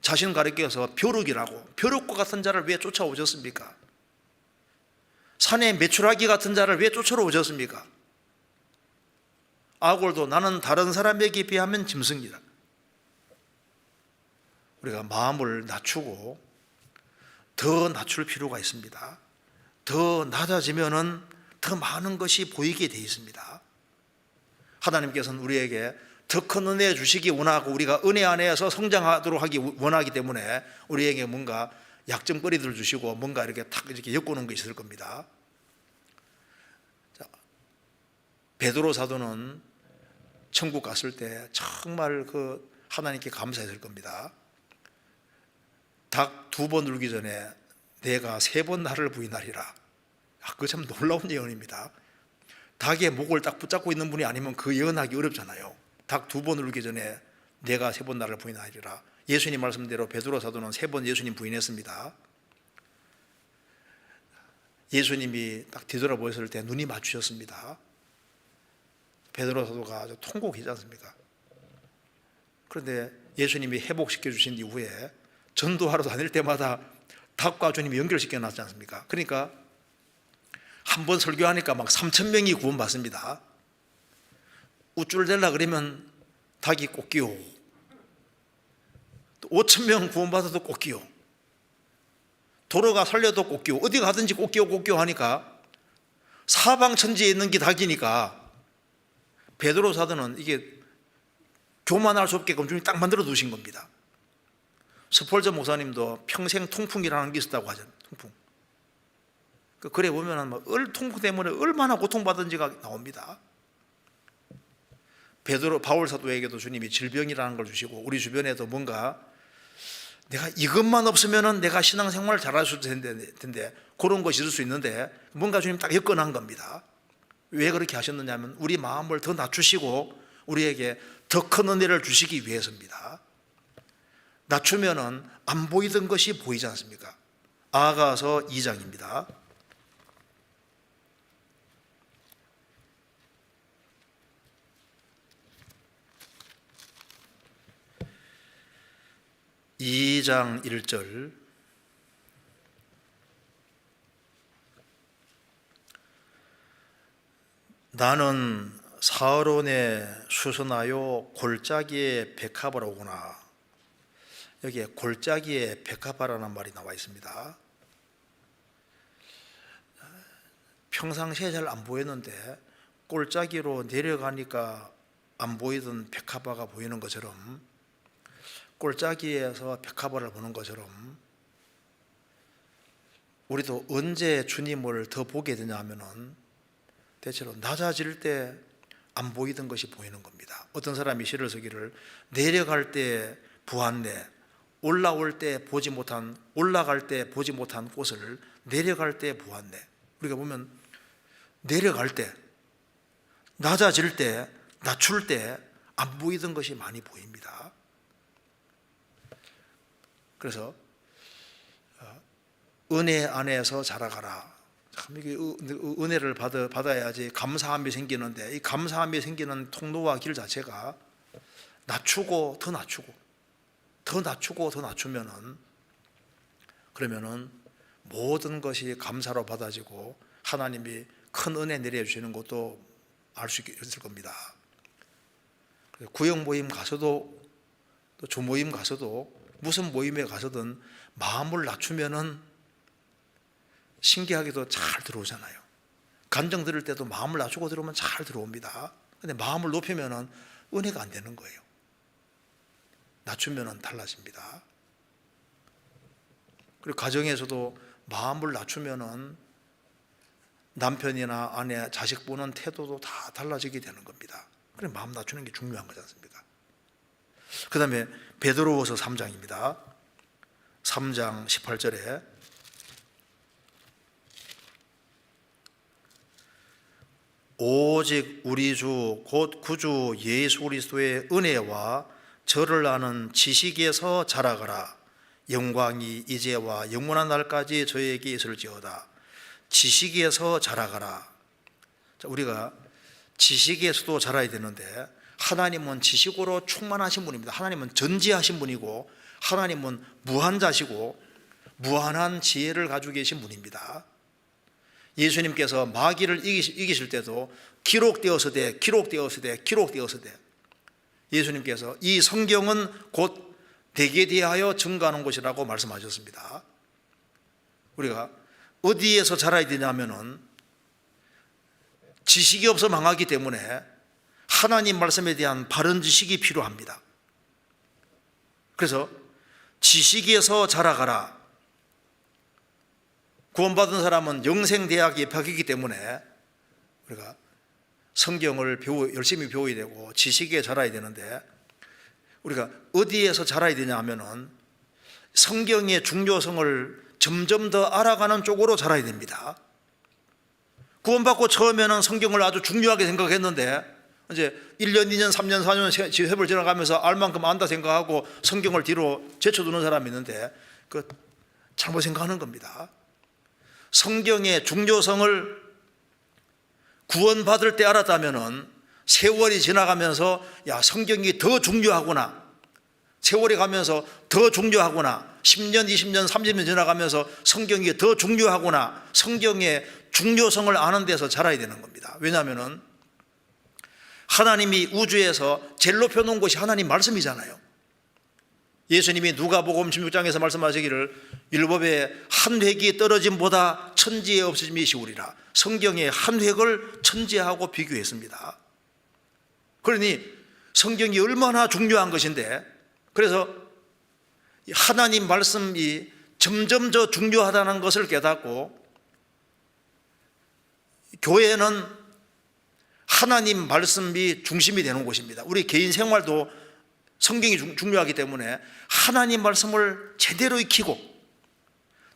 자신 가리켜서 벼룩이라고, 벼룩과 같은 자를 왜 쫓아오셨습니까? 산에 메추라기 같은 자를 왜 쫓아오셨습니까? 아골도 나는 다른 사람에게 비하면 짐승이다. 우리가 마음을 낮추고 더 낮출 필요가 있습니다. 더 낮아지면은 더 많은 것이 보이게 돼 있습니다. 하나님께서는 우리에게 더 큰 은혜 주시기 원하고 우리가 은혜 안에서 성장하도록 하기 원하기 때문에 우리에게 뭔가 약점거리들 주시고 뭔가 이렇게 탁 이렇게 엮어놓은 게 있을 겁니다. 자, 베드로 사도는 천국 갔을 때 정말 그 하나님께 감사했을 겁니다. 닭 2번 울기 전에 내가 3번 나를 부인하리라. 그거 참 놀라운 예언입니다. 닭의 목을 딱 붙잡고 있는 분이 아니면 그 예언하기 어렵잖아요. 닭 2번 울기 전에 내가 3번 나를 부인하리라. 예수님 말씀대로 베드로 사도는 3번 예수님 부인했습니다. 예수님이 딱 뒤돌아보셨을 때 눈이 맞추셨습니다. 베드로 사도가 아주 통곡이지 않습니까? 그런데 예수님이 회복시켜 주신 이후에 전도하러 다닐 때마다 닭과 주님이 연결시켜 놨지 않습니까? 그러니까 한 번 설교하니까 막 3,000명이 구원받습니다. 우쭐 대려 그러면 닭이 꼭 끼워. 또 5,000명 구원받아도 꼭 끼워. 도로가 살려도 꼭 끼워. 어디 가든지 꼭 끼워 하니까 사방천지에 있는 게 닭이니까 베드로 사도는 이게 교만할 수 없게끔 주님이 딱 만들어 두신 겁니다. 스폴저 목사님도 평생 통풍이라는 게 있었다고 하잖아요. 통풍. 그래 보면 통풍 때문에 얼마나 고통받은지가 나옵니다. 바울 사도에게도 주님이 질병이라는 걸 주시고 우리 주변에도 뭔가 내가 이것만 없으면 내가 신앙생활을 잘할 수 있을 텐데 그런 것이 있을 수 있는데 뭔가 주님 딱 엮어놓은 겁니다. 왜 그렇게 하셨느냐면 우리 마음을 더 낮추시고 우리에게 더 큰 은혜를 주시기 위해서입니다. 낮추면은 안 보이던 것이 보이지 않습니까? 아가서 2장입니다. (2장 1절) 나는 사하론에 수선하여 골짜기에 백합을 오구나. 여기에 골짜기에 백합화라는 말이 나와 있습니다. 평상시에 잘 안 보였는데 골짜기로 내려가니까 안 보이던 백합화가 보이는 것처럼 골짜기에서 백합화를 보는 것처럼 우리도 언제 주님을 더 보게 되냐 하면은 대체로 낮아질 때 안 보이던 것이 보이는 겁니다. 어떤 사람이 시를 쓰기를 내려갈 때 부한내 올라갈 때 보지 못한 꽃을 내려갈 때 보았네. 우리가 보면 내려갈 때, 낮아질 때, 낮출 때 안 보이던 것이 많이 보입니다. 그래서 은혜 안에서 자라가라. 참 이게 은혜를 받아야지 감사함이 생기는데 이 감사함이 생기는 통로와 길 자체가 낮추고 더 낮추고 더 낮추면은 그러면은 모든 것이 감사로 받아지고 하나님이 큰 은혜 내려주시는 것도 알 수 있을 겁니다. 구역 모임 가서도 또 주모임 가서도 무슨 모임에 가서든 마음을 낮추면은 신기하게도 잘 들어오잖아요. 간증 들을 때도 마음을 낮추고 들어오면 잘 들어옵니다. 근데 마음을 높이면은 은혜가 안 되는 거예요. 낮추면은 달라집니다. 그리고 가정에서도 마음을 낮추면은 남편이나 아내, 자식 보는 태도도 다 달라지게 되는 겁니다. 그래 마음 낮추는 게 중요한 거지 않습니까? 그 다음에 베드로후서 3장입니다. 3장 18절에 오직 우리 주 곧 구주 예수 그리스도의 은혜와 저를 아는 지식에서 자라가라. 영광이 이제와 영원한 날까지 저에게 있을지어다. 지식에서 자라가라. 자, 우리가 지식에서도 자라야 되는데 하나님은 지식으로 충만하신 분입니다. 하나님은 전지하신 분이고 하나님은 무한자시고 무한한 지혜를 가지고 계신 분입니다. 예수님께서 마귀를 이기실 때도 기록되었으되 예수님께서 이 성경은 곧 대개 대하여 증거하는 것이라고 말씀하셨습니다. 우리가 어디에서 자라야 되냐면은 지식이 없어 망하기 때문에 하나님 말씀에 대한 바른 지식이 필요합니다. 그래서 지식에서 자라가라. 구원받은 사람은 영생대학에 입학이기 때문에 우리가 성경을 열심히 배워야 되고 지식에 자라야 되는데 우리가 어디에서 자라야 되냐 하면은 성경의 중요성을 점점 더 알아가는 쪽으로 자라야 됩니다. 구원받고 처음에는 성경을 아주 중요하게 생각했는데 이제 1년, 2년, 3년, 4년 세월 지나가면서 알 만큼 안다 생각하고 성경을 뒤로 제쳐두는 사람이 있는데 그 잘못 생각하는 겁니다. 성경의 중요성을 구원받을 때 알았다면은 세월이 지나가면서 야, 성경이 더 중요하구나. 세월이 가면서 더 중요하구나. 10년, 20년, 30년 지나가면서 성경이 더 중요하구나. 성경의 중요성을 아는 데서 자라야 되는 겁니다. 왜냐하면은 하나님이 우주에서 제일 높여놓은 것이 하나님 말씀이잖아요. 예수님이 누가복음 16장에서 말씀하시기를 율법의 한 획이 떨어짐보다 천지에 없으심이 쉬우리라. 성경의 한 획을 천지하고 비교했습니다. 그러니 성경이 얼마나 중요한 것인데 그래서 하나님 말씀이 점점 더 중요하다는 것을 깨닫고 교회는 하나님 말씀이 중심이 되는 곳입니다. 우리 개인 생활도 성경이 중요하기 때문에 하나님 말씀을 제대로 익히고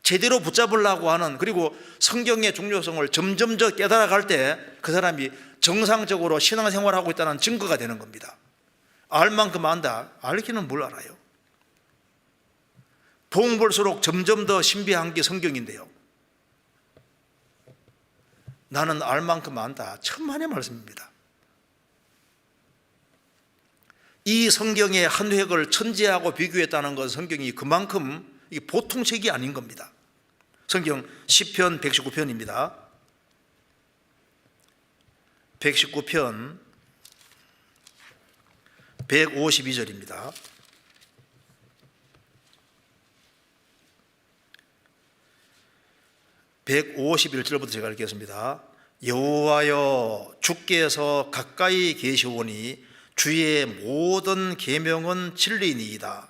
제대로 붙잡으려고 하는 그리고 성경의 중요성을 점점 더 깨달아갈 때 그 사람이 정상적으로 신앙생활하고 있다는 증거가 되는 겁니다. 알 만큼 안다. 알기는 뭘 알아요? 보면 볼수록 점점 더 신비한 게 성경인데요. 나는 알 만큼 안다. 천만의 말씀입니다. 이 성경의 한 획을 천지하고 비교했다는 것은 성경이 그만큼 보통 책이 아닌 겁니다. 성경 시편 119편입니다. 119편 152절입니다. 151절부터 제가 읽겠습니다. 여호와여 주께서 가까이 계시오니 주의 모든 계명은 진리니이다.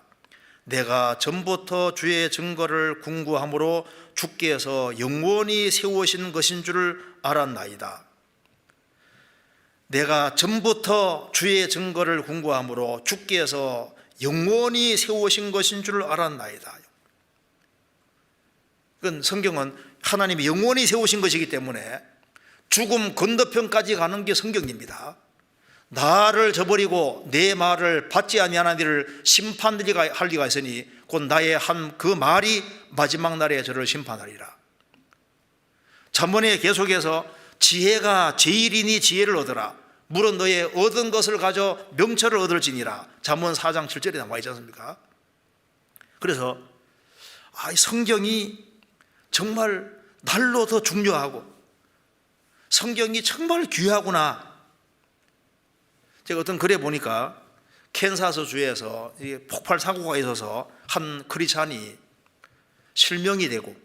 내가 전부터 주의 증거를 궁구함으로 주께서 영원히 세우신 것인 줄 알았나이다. 내가 전부터 주의 증거를 궁구함으로 주께서 영원히 세우신 것인 줄 알았나이다. 그건 성경은 하나님이 영원히 세우신 것이기 때문에 죽음 건너편까지 가는 게 성경입니다. 나를 저버리고 내 말을 받지 아니하는 이를 심판할 리가 있으니 곧 나의 한 그 말이 마지막 날에 저를 심판하리라. 잠언에 계속해서 지혜가 제일이니 지혜를 얻으라. 물은 너의 얻은 것을 가져 명철을 얻을지니라. 잠언 4장 7절에 나와 있지 않습니까? 그래서 성경이 정말 날로 더 중요하고 성경이 정말 귀하구나. 제가 어떤 글에 보니까 캔사스 주에서 폭발 사고가 있어서 한 크리스찬이 실명이 되고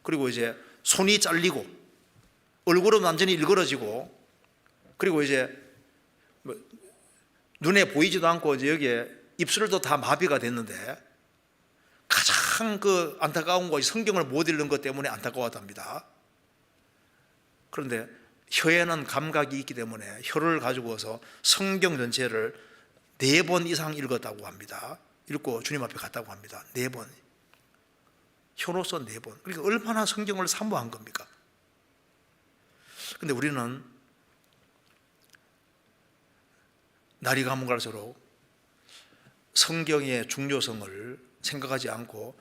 그리고 이제 손이 잘리고 얼굴은 완전히 일그러지고 그리고 이제 눈에 보이지도 않고 이제 여기에 입술도 다 마비가 됐는데 가장 그 안타까운 것이 성경을 못 읽는 것 때문에 안타까웠답니다. 그런데 혀에는 감각이 있기 때문에 혀를 가지고서 성경 전체를 4번 이상 읽었다고 합니다. 읽고 주님 앞에 갔다고 합니다. 4번. 혀로서 4번. 그러니까 얼마나 성경을 사모한 겁니까? 근데 우리는 날이 가면 갈수록 성경의 중요성을 생각하지 않고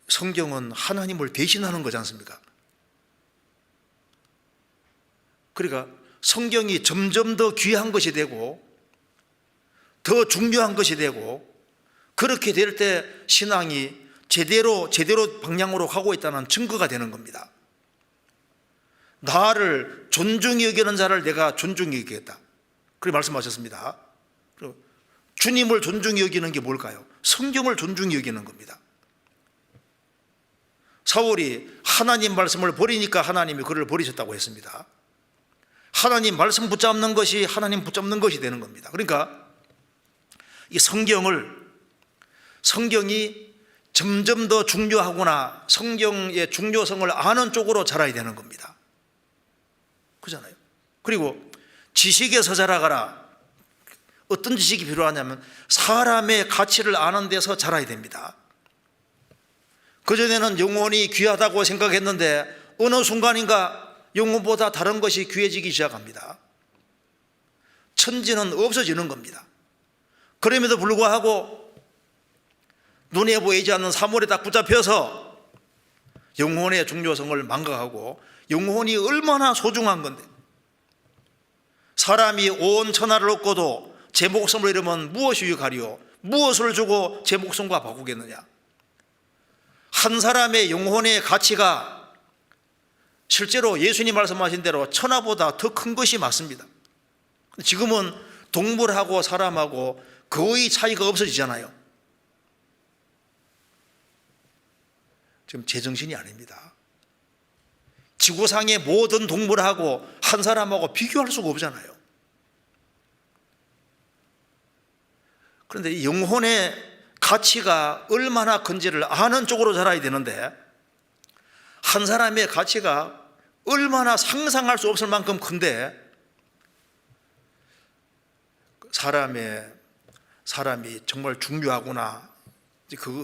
성경은 하나님을 대신하는 거지 않습니까? 그러니까 성경이 점점 더 귀한 것이 되고 더 중요한 것이 되고, 그렇게 될 때 신앙이 제대로 방향으로 가고 있다는 증거가 되는 겁니다. 나를 존중히 여기는 자를 내가 존중히 여기겠다, 그렇게 말씀하셨습니다. 주님을 존중히 여기는 게 뭘까요? 성경을 존중히 여기는 겁니다. 사울이 하나님 말씀을 버리니까 하나님이 그를 버리셨다고 했습니다. 하나님 말씀 붙잡는 것이 하나님 붙잡는 것이 되는 겁니다. 그러니까 이 성경이 점점 더 중요하구나, 성경의 중요성을 아는 쪽으로 자라야 되는 겁니다. 그렇잖아요. 그리고 지식에서 자라가라. 어떤 지식이 필요하냐면 사람의 가치를 아는 데서 자라야 됩니다. 그전에는 영혼이 귀하다고 생각했는데 어느 순간인가 영혼보다 다른 것이 귀해지기 시작합니다. 천지는 없어지는 겁니다. 그럼에도 불구하고 눈에 보이지 않는 사물에 딱 붙잡혀서 영혼의 중요성을 망각하고, 영혼이 얼마나 소중한 건데, 사람이 온 천하를 얻고도 제 목숨을 잃으면 무엇이 유익하리요? 무엇을 주고 제 목숨과 바꾸겠느냐? 한 사람의 영혼의 가치가 실제로 예수님 말씀하신 대로 천하보다 더 큰 것이 맞습니다. 지금은 동물하고 사람하고 거의 차이가 없어지잖아요. 지금 제정신이 아닙니다. 지구상의 모든 동물하고 한 사람하고 비교할 수가 없잖아요. 그런데 이 영혼의 가치가 얼마나 큰지를 아는 쪽으로 자라야 되는데, 한 사람의 가치가 얼마나 상상할 수 없을 만큼 큰데 사람이 정말 중요하구나,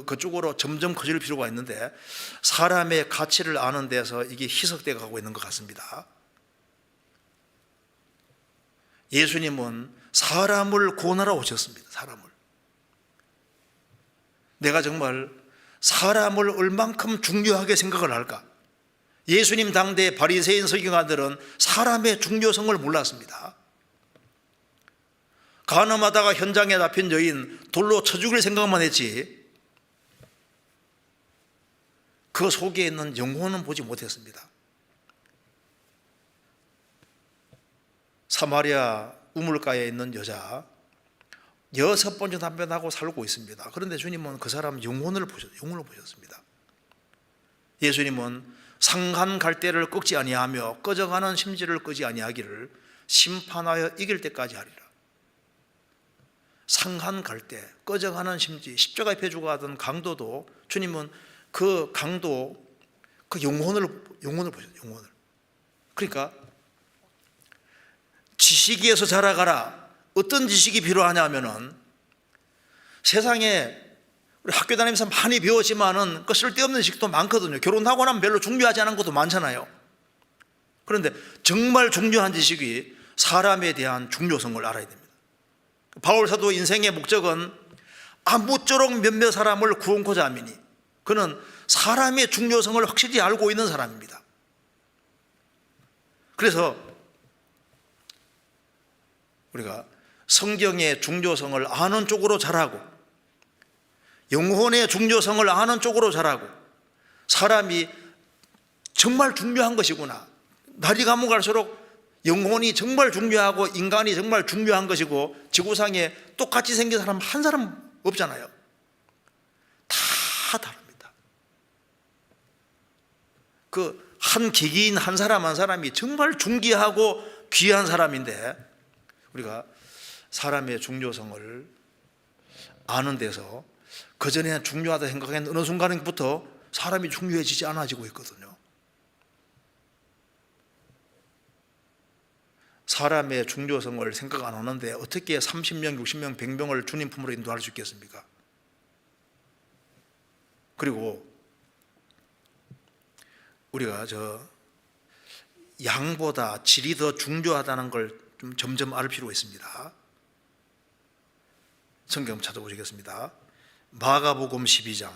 그쪽으로 점점 커질 필요가 있는데, 사람의 가치를 아는 데서 이게 희석되어 가고 있는 것 같습니다. 예수님은 사람을 구원하러 오셨습니다. 사람을. 내가 정말 사람을 얼만큼 중요하게 생각을 할까? 예수님 당대 바리새인 서기관들은 사람의 중요성을 몰랐습니다. 간음하다가 현장에 잡힌 여인 돌로 쳐 죽일 생각만 했지 그 속에 있는 영혼은 보지 못했습니다. 사마리아 우물가에 있는 여자 6번째 남편하고 살고 있습니다. 그런데 주님은 그 사람 영혼을 보셨습니다. 예수님은 상한 갈대를 꺾지 아니하며 꺼져가는 심지를 끄지 아니하기를 심판하여 이길 때까지 하리라. 상한 갈대, 꺼져가는 심지, 십자가에 펴 죽어가던 강도도 주님은 그 강도, 그 영혼을 보셨어요. 영혼을. 그러니까 지식에서 자라가라. 어떤 지식이 필요하냐면은, 세상에 우리 학교 다니면서 많이 배웠지만은 그 쓸데없는 지식도 많거든요. 결혼하고 나면 별로 중요하지 않은 것도 많잖아요. 그런데 정말 중요한 지식이 사람에 대한 중요성을 알아야 됩니다. 바울 사도 인생의 목적은 아무쪼록 몇몇 사람을 구원코자 함이니, 그는 사람의 중요성을 확실히 알고 있는 사람입니다. 그래서 우리가 성경의 중요성을 아는 쪽으로 자라고, 영혼의 중요성을 아는 쪽으로 자라고, 사람이 정말 중요한 것이구나, 날이 가면 갈수록 영혼이 정말 중요하고 인간이 정말 중요한 것이고, 지구상에 똑같이 생긴 사람 한 사람 없잖아요. 다 다릅니다. 그 한 개개인 한 사람 한 사람이 정말 중귀하고 귀한 사람인데, 우리가 사람의 중요성을 아는 데서 그전에는 중요하다 생각했는데 어느 순간부터 사람이 중요해지지 않아지고 있거든요. 사람의 중요성을 생각 안 하는데 어떻게 30명, 60명, 100명을 주님 품으로 인도할 수 있겠습니까? 그리고 우리가 양보다 질이 더 중요하다는 걸 좀 점점 알 필요가 있습니다. 성경 찾아보시겠습니다. 마가복음 12장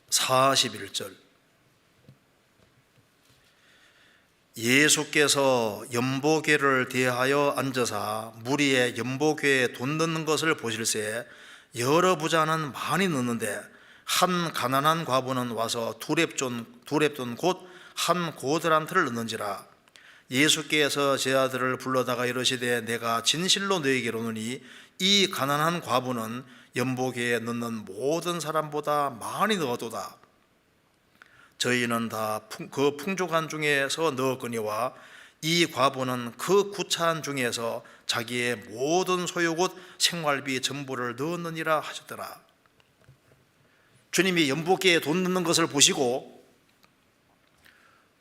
41절. 예수께서 연보궤를 대하여 앉으사 무리의 연보궤에 돈 넣는 것을 보실새 여러 부자는 많이 넣는데 한 가난한 과부는 와서 두렙돈 곧 한 고드란트를 넣는지라. 예수께서 제 아들을 불러다가 이르시되 내가 진실로 너희에게 이르노니 이 가난한 과부는 연보궤에 넣는 모든 사람보다 많이 넣었도다. 저희는 다 그 풍족한 중에서 넣었거니와 이 과부는 그 구차한 중에서 자기의 모든 소유 곧 생활비 전부를 넣었느니라 하셨더라. 주님이 연보궤에 돈 넣는 것을 보시고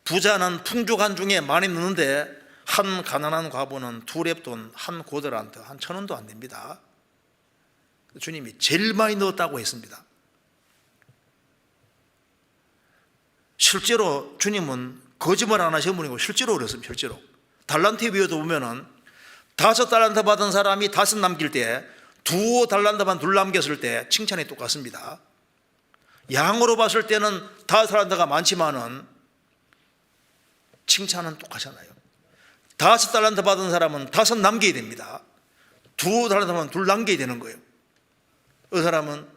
부자는 풍족한 중에 많이 넣는데 한 가난한 과부는 두렙돈 한 고드란트 한 1,000원도 안 됩니다. 주님이 제일 많이 넣었다고 했습니다. 실제로 주님은 거짓말 안 하시는 분이고 실제로 그랬습니다. 실제로 달란트에 비유도 보면은 5달란트 받은 사람이 5 남길 때 2달란트만 2 남겼을 때 칭찬이 똑같습니다. 양으로 봤을 때는 5달란트가 많지만은 칭찬은 똑같잖아요. 5달란트 받은 사람은 5 남겨야 됩니다. 2달란트만 2 남겨야 되는 거예요. 그 사람은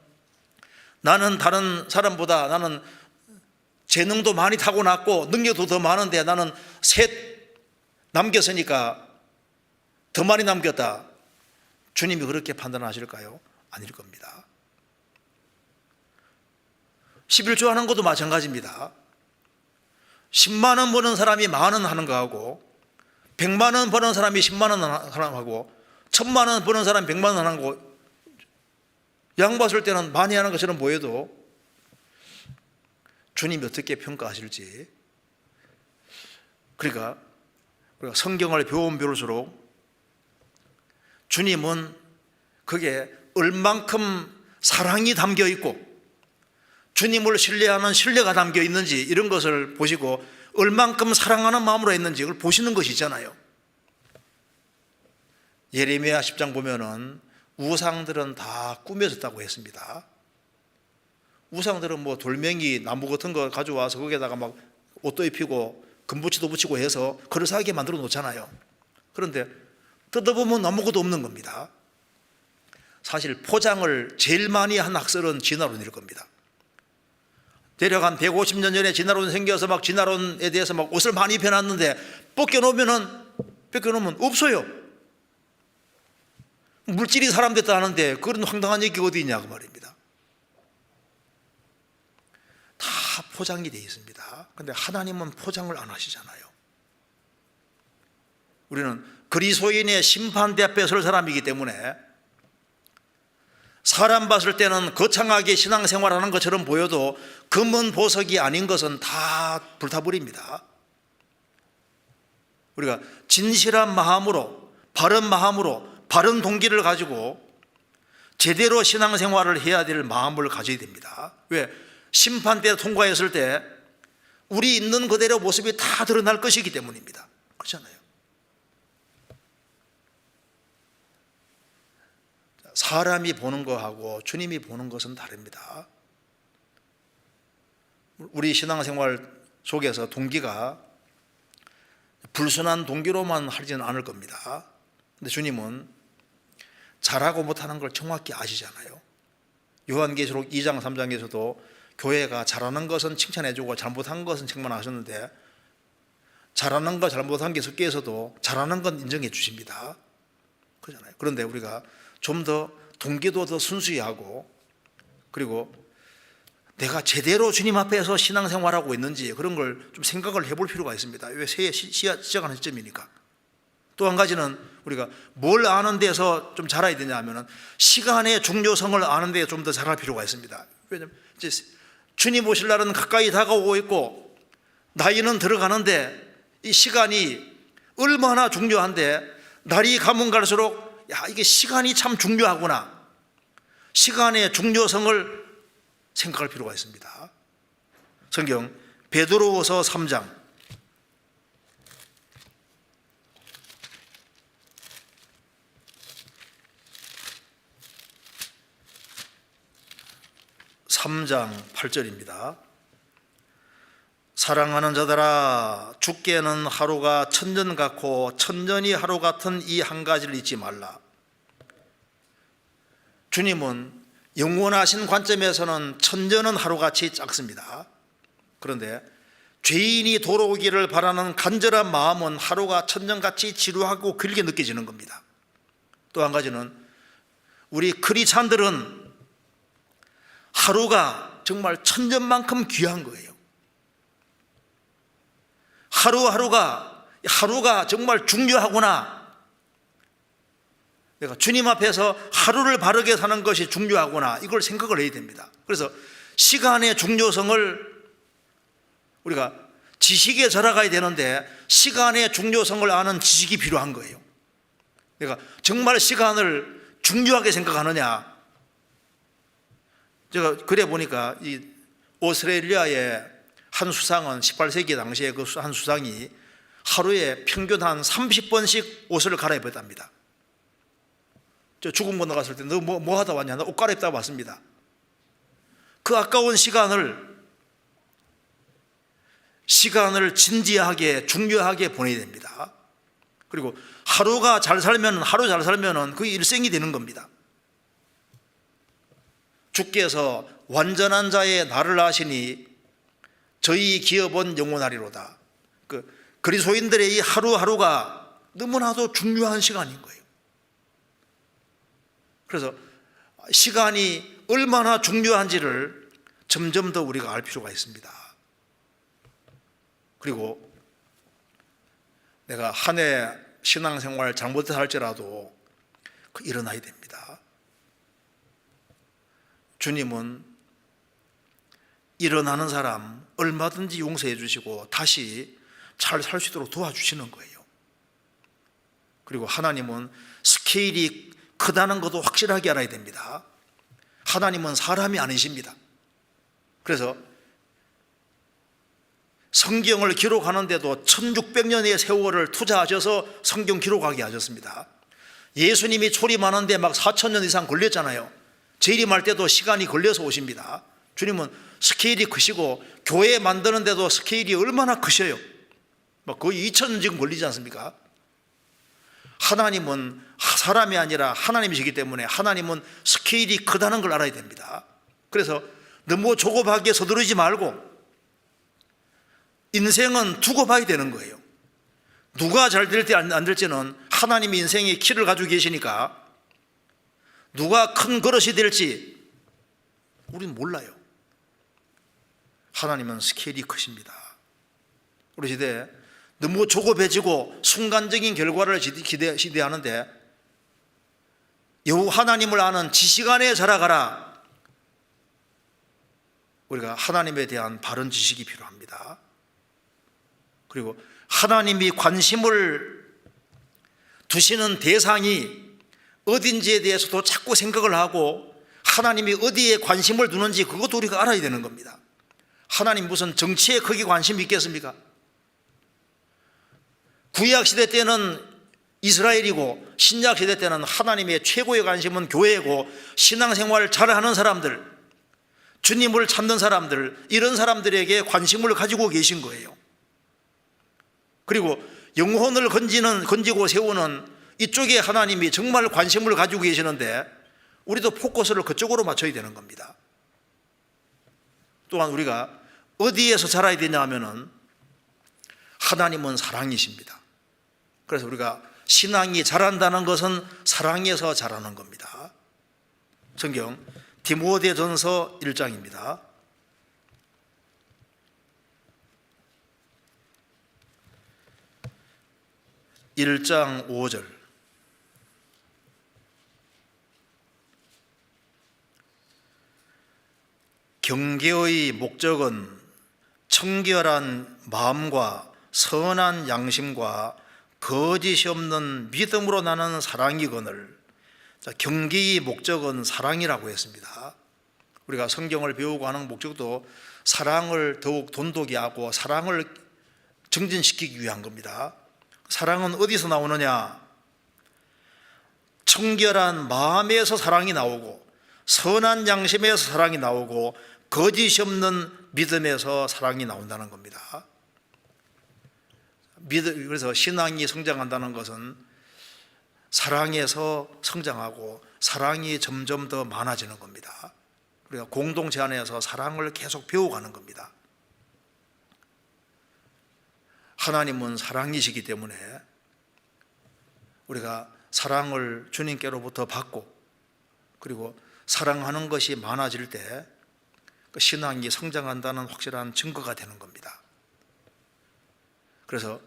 나는 다른 사람보다 나는 재능도 많이 타고났고 능력도 더 많은데 나는 3 남겼으니까 더 많이 남겼다. 주님이 그렇게 판단하실까요? 아닐 겁니다. 11조 하는 것도 마찬가지입니다. 10만 원 버는 사람이 10,000원 하는 거하고 100만 원 버는 사람이 10만 원 하고 1,000만 원 버는 사람이 100만 원 하는 거 양 봤을 때는 많이 하는 것처럼 보여도 주님이 어떻게 평가하실지. 그러니까 우리가 성경을 배우면 배울수록 주님은 그게 얼만큼 사랑이 담겨 있고 주님을 신뢰하는 신뢰가 담겨 있는지 이런 것을 보시고 얼만큼 사랑하는 마음으로 했는지 그걸 보시는 것이 있잖아요. 예레미야 10장 보면은 우상들은 다 꾸며졌다고 했습니다. 우상들은 뭐 돌멩이 나무 같은 거 가져와서 거기에다가 막 옷도 입히고 금붙이도 붙이고 해서 그럴싸하게 만들어 놓잖아요. 그런데 뜯어보면 아무것도 없는 겁니다. 사실 포장을 제일 많이 한 학설은 진화론일 겁니다. 대략 한 150년 전에 진화론이 생겨서 막 진화론에 대해서 막 옷을 많이 입혀놨는데 벗겨놓으면 없어요. 물질이 사람 됐다 하는데 그런 황당한 얘기가 어디 있냐 그 말입니다. 다 포장이 되어 있습니다. 그런데 하나님은 포장을 안 하시잖아요. 우리는 그리스도인의 심판대 앞에 설 사람이기 때문에 사람 봤을 때는 거창하게 신앙생활하는 것처럼 보여도 금은 보석이 아닌 것은 다 불타버립니다. 우리가 진실한 마음으로 바른 동기를 가지고 제대로 신앙생활을 해야 될 마음을 가져야 됩니다. 왜? 심판대 통과했을 때 우리 있는 그대로 모습이 다 드러날 것이기 때문입니다. 그렇잖아요. 사람이 보는 거하고 주님이 보는 것은 다릅니다. 우리 신앙생활 속에서 동기가 불순한 동기로만 하지는 않을 겁니다. 근데 주님은 잘하고 못하는 걸 정확히 아시잖아요. 요한계시록 2장 3장에서도 교회가 잘하는 것은 칭찬해주고 잘못한 것은 책망하셨는데 잘하는 거 잘못한 게 섞여서도 잘하는 건 인정해 주십니다. 그렇잖아요. 그런데 우리가 좀 더 동기도 더 순수히 하고 그리고 내가 제대로 주님 앞에서 신앙생활하고 있는지 그런 걸 좀 생각을 해볼 필요가 있습니다. 왜 새해 시작하는 시점이니까. 또 한 가지는 우리가 뭘 아는 데서 좀 잘해야 되냐 하면은 시간의 중요성을 아는 데 좀 더 잘할 필요가 있습니다. 왜냐하면 이제 주님 오실 날은 가까이 다가오고 있고 나이는 들어가는데 이 시간이 얼마나 중요한데 날이 가면 갈수록 야, 이게 시간이 참 중요하구나. 시간의 중요성을 생각할 필요가 있습니다. 성경 베드로후서 3장 8절입니다. 사랑하는 자들아, 주께는 하루가 천년 같고 천년이 하루 같은 이 한 가지를 잊지 말라. 주님은 영원하신 관점에서는 천년은 하루같이 작습니다. 그런데 죄인이 돌아오기를 바라는 간절한 마음은 하루가 천년같이 지루하고 길게 느껴지는 겁니다. 또 한 가지는 우리 크리스찬들은 하루가 정말 천년만큼 귀한 거예요. 하루가 정말 중요하구나. 내가 주님 앞에서 하루를 바르게 사는 것이 중요하구나, 이걸 생각을 해야 됩니다. 그래서 시간의 중요성을 우리가 지식에 절하가야 되는데 시간의 중요성을 아는 지식이 필요한 거예요. 내가 정말 시간을 중요하게 생각하느냐. 제가 그래 보니까 이 오스트레일리아의 한 수상은 18세기 당시에 그 한 수상이 하루에 평균 한 30번씩 옷을 갈아입었답니다. 저 죽음 건너갔을 때 너 뭐 하다 왔냐? 나 옷 갈아입다 왔습니다. 그 아까운 시간을 진지하게 중요하게 보내야 됩니다. 그리고 하루 잘 살면 그게 일생이 되는 겁니다. 주께서 완전한 자의 날을 아시니 저희 기업은 영원하리로다. 그리스도인들의 이 하루하루가 너무나도 중요한 시간인 거예요. 그래서 시간이 얼마나 중요한지를 점점 더 우리가 알 필요가 있습니다. 그리고 내가 한 해 신앙생활 잘못해서 할지라도 일어나야 됩니다. 주님은 일어나는 사람 얼마든지 용서해 주시고 다시 잘 살 수 있도록 도와주시는 거예요. 그리고 하나님은 스케일이 크다는 것도 확실하게 알아야 됩니다. 하나님은 사람이 아니십니다. 그래서 성경을 기록하는데도 1600년의 세월을 투자하셔서 성경 기록하게 하셨습니다. 예수님이 초림하는데 막 4000년 이상 걸렸잖아요. 재림할 때도 시간이 걸려서 오십니다. 주님은 스케일이 크시고 교회 만드는데도 스케일이 얼마나 크셔요. 거의 2000년 지금 걸리지 않습니까? 하나님은 사람이 아니라 하나님이시기 때문에 하나님은 스케일이 크다는 걸 알아야 됩니다. 그래서 너무 조급하게 서두르지 말고 인생은 두고 봐야 되는 거예요. 누가 잘 될지 안 될지는 하나님이 인생의 키를 가지고 계시니까 누가 큰 그릇이 될지 우리는 몰라요. 하나님은 스케일이 크십니다. 우리 시대에 너무 조급해지고 순간적인 결과를 기대하는데 여호와 하나님을 아는 지식 안에 자라가라. 우리가 하나님에 대한 바른 지식이 필요합니다. 그리고 하나님이 관심을 두시는 대상이 어딘지에 대해서도 자꾸 생각을 하고 하나님이 어디에 관심을 두는지 그것도 우리가 알아야 되는 겁니다. 하나님 무슨 정치에 크게 관심이 있겠습니까? 구약시대 때는 이스라엘이고 신약시대 때는 하나님의 최고의 관심은 교회고 신앙생활을 잘하는 사람들, 주님을 찾는 사람들, 이런 사람들에게 관심을 가지고 계신 거예요. 그리고 영혼을 건지고 세우는 이쪽에 하나님이 정말 관심을 가지고 계시는데 우리도 포커스를 그쪽으로 맞춰야 되는 겁니다. 또한 우리가 어디에서 자라야 되냐 하면은 하나님은 사랑이십니다. 그래서 우리가 신앙이 자란다는 것은 사랑에서 자라는 겁니다. 성경 디모데전서 1장입니다. 1장 5절. 경계의 목적은 청결한 마음과 선한 양심과 거짓이 없는 믿음으로 나는 사랑이거늘. 경계의 목적은 사랑이라고 했습니다. 우리가 성경을 배우고 하는 목적도 사랑을 더욱 돈독히 하고 사랑을 정진시키기 위한 겁니다. 사랑은 어디서 나오느냐? 청결한 마음에서 사랑이 나오고 선한 양심에서 사랑이 나오고 거짓이 없는 믿음에서 사랑이 나온다는 겁니다. 그래서 신앙이 성장한다는 것은 사랑에서 성장하고 사랑이 점점 더 많아지는 겁니다. 우리가 공동체 안에서 사랑을 계속 배워가는 겁니다. 하나님은 사랑이시기 때문에 우리가 사랑을 주님께로부터 받고 그리고 사랑하는 것이 많아질 때 그 신앙이 성장한다는 확실한 증거가 되는 겁니다. 그래서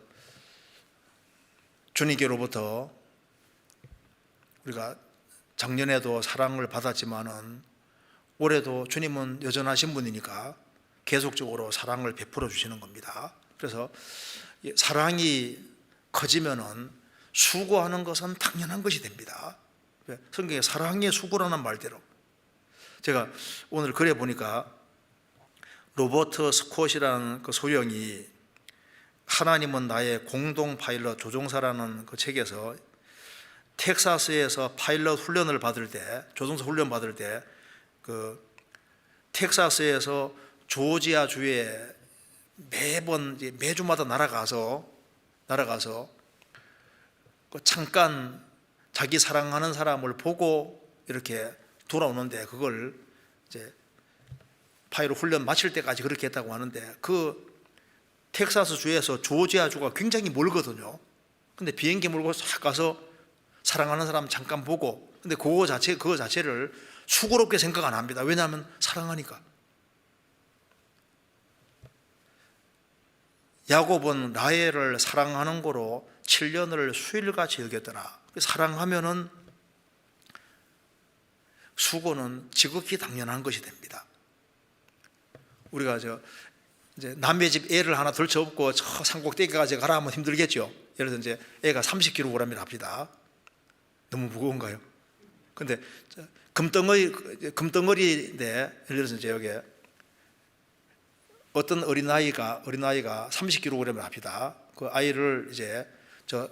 주님께로부터 우리가 작년에도 사랑을 받았지만은 올해도 주님은 여전하신 분이니까 계속적으로 사랑을 베풀어 주시는 겁니다. 그래서 사랑이 커지면은 수고하는 것은 당연한 것이 됩니다. 성경에 사랑의 수고라는 말대로 제가 오늘 글에 보니까 로버트 스콧이라는 그 소령이 하나님은 나의 공동 파일럿 조종사라는 그 책에서 텍사스에서 파일럿 훈련을 받을 때, 조종사 훈련 받을 때 그 텍사스에서 조지아 주에 매주마다 날아가서 잠깐 자기 사랑하는 사람을 보고 이렇게 돌아오는데 그걸 이제 파일럿 훈련 마칠 때까지 그렇게 했다고 하는데 그 텍사스 주에서 조지아 주가 굉장히 멀거든요. 근데 비행기 몰고 싹 가서 사랑하는 사람 잠깐 보고, 근데 그거 자체를 수고롭게 생각 안 합니다. 왜냐하면 사랑하니까. 야곱은 라헬을 사랑하는 거로 7년을 수일같이 여겼더라. 사랑하면은 수고는 지극히 당연한 것이 됩니다. 우리가 이제 남의 집 애를 하나 들쳐업고 저 산꼭대기까지 가라 하면 힘들겠죠. 예를 들어 이제 애가 30kg이라 합시다. 너무 무거운가요? 근데 금덩어리인데 예를 들어서 이제 여기 어떤 어린아이가 30kg을 합니다. 그 아이를 이제 저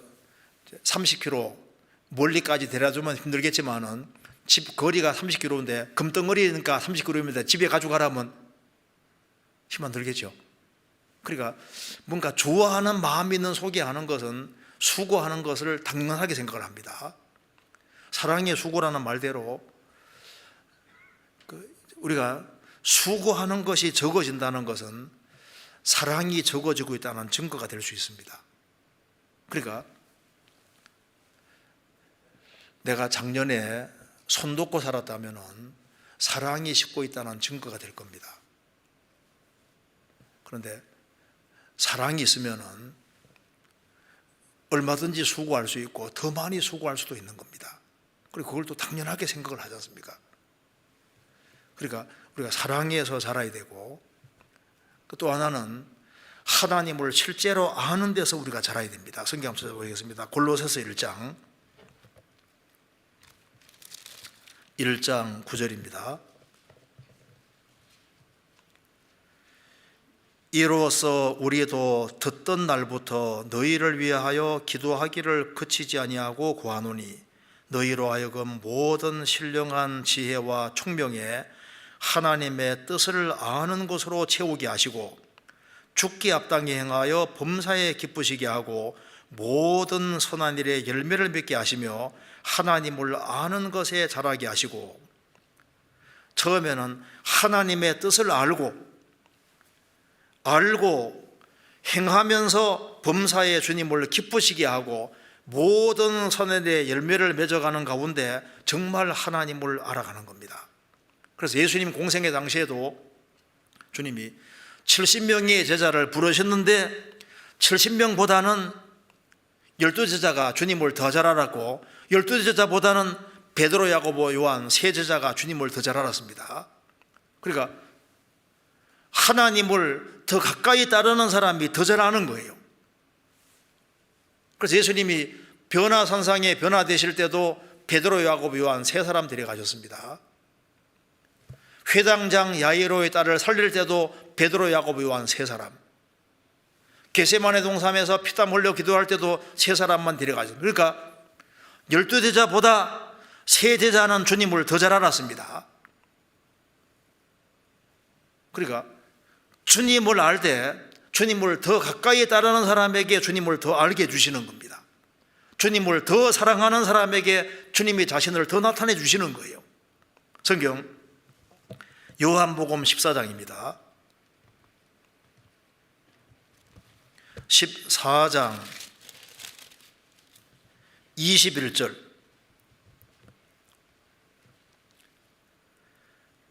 30kg 멀리까지 데려주면 힘들겠지만은 집 거리가 30km인데 금덩어리니까 30km인데 집에 가져가라면 힘 안 들겠죠. 그러니까 뭔가 좋아하는 마음이 있는 속에 하는 것은 수고하는 것을 당연하게 생각을 합니다. 사랑의 수고라는 말대로 우리가 수고하는 것이 적어진다는 것은 사랑이 적어지고 있다는 증거가 될 수 있습니다. 그러니까 내가 작년에 손 놓고 살았다면 사랑이 식고 있다는 증거가 될 겁니다. 그런데 사랑이 있으면 얼마든지 수고할 수 있고 더 많이 수고할 수도 있는 겁니다. 그리고 그걸 또 당연하게 생각을 하지 않습니까? 그러니까 우리가 사랑에서 자라야 되고 또 하나는 하나님을 실제로 아는 데서 우리가 자라야 됩니다. 성경 한번 보겠습니다. 골로새서 1장 9절입니다. 이로써 우리도 듣던 날부터 너희를 위하여 기도하기를 그치지 아니하고 구하노니 너희로 하여금 모든 신령한 지혜와 총명에 하나님의 뜻을 아는 것으로 채우게 하시고 죽기 합당히 행하여 범사에 기쁘시게 하고 모든 선한 일에 열매를 맺게 하시며 하나님을 아는 것에 자라게 하시고, 처음에는 하나님의 뜻을 알고 행하면서 범사에 주님을 기쁘시게 하고 모든 선한 일에 열매를 맺어가는 가운데 정말 하나님을 알아가는 겁니다. 그래서 예수님 공생의 당시에도 주님이 70명의 제자를 부르셨는데 70명보다는 12제자가 주님을 더 잘 알았고 12제자보다는 베드로, 야고보, 요한 세 제자가 주님을 더 잘 알았습니다. 그러니까 하나님을 더 가까이 따르는 사람이 더 잘 아는 거예요. 그래서 예수님이 변화산상에 변화되실 때도 베드로, 야고보, 요한 세 사람 데려가셨습니다. 회당장 야이로의 딸을 살릴 때도 베드로, 야고보, 요한 세 사람. 겟세마네 동산에서 피땀 흘려 기도할 때도 세 사람만 데려가죠. 그러니까 12제자보다 세 제자는 주님을 더 잘 알았습니다. 그러니까 주님을 알 때 주님을 더 가까이 따르는 사람에게 주님을 더 알게 해주시는 겁니다. 주님을 더 사랑하는 사람에게 주님이 자신을 더 나타내 주시는 거예요. 성경 요한복음 14장입니다. 14장 21절.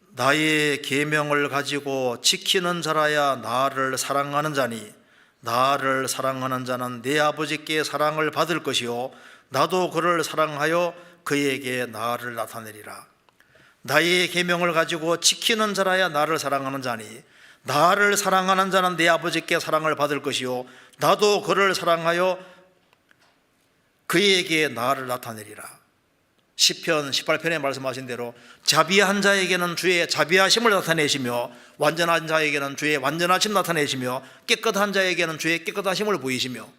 나의 계명을 가지고 지키는 자라야 나를 사랑하는 자니 나를 사랑하는 자는 내 아버지께 사랑을 받을 것이요 나도 그를 사랑하여 그에게 나를 나타내리라. 나의 계명을 가지고 지키는 자라야 나를 사랑하는 자니 나를 사랑하는 자는 내 아버지께 사랑을 받을 것이요 나도 그를 사랑하여 그에게 나를 나타내리라. 시편 18편에 말씀하신 대로 자비한 자에게는 주의 자비하심을 나타내시며 완전한 자에게는 주의 완전하심 나타내시며 깨끗한 자에게는 주의 깨끗하심을 보이시며,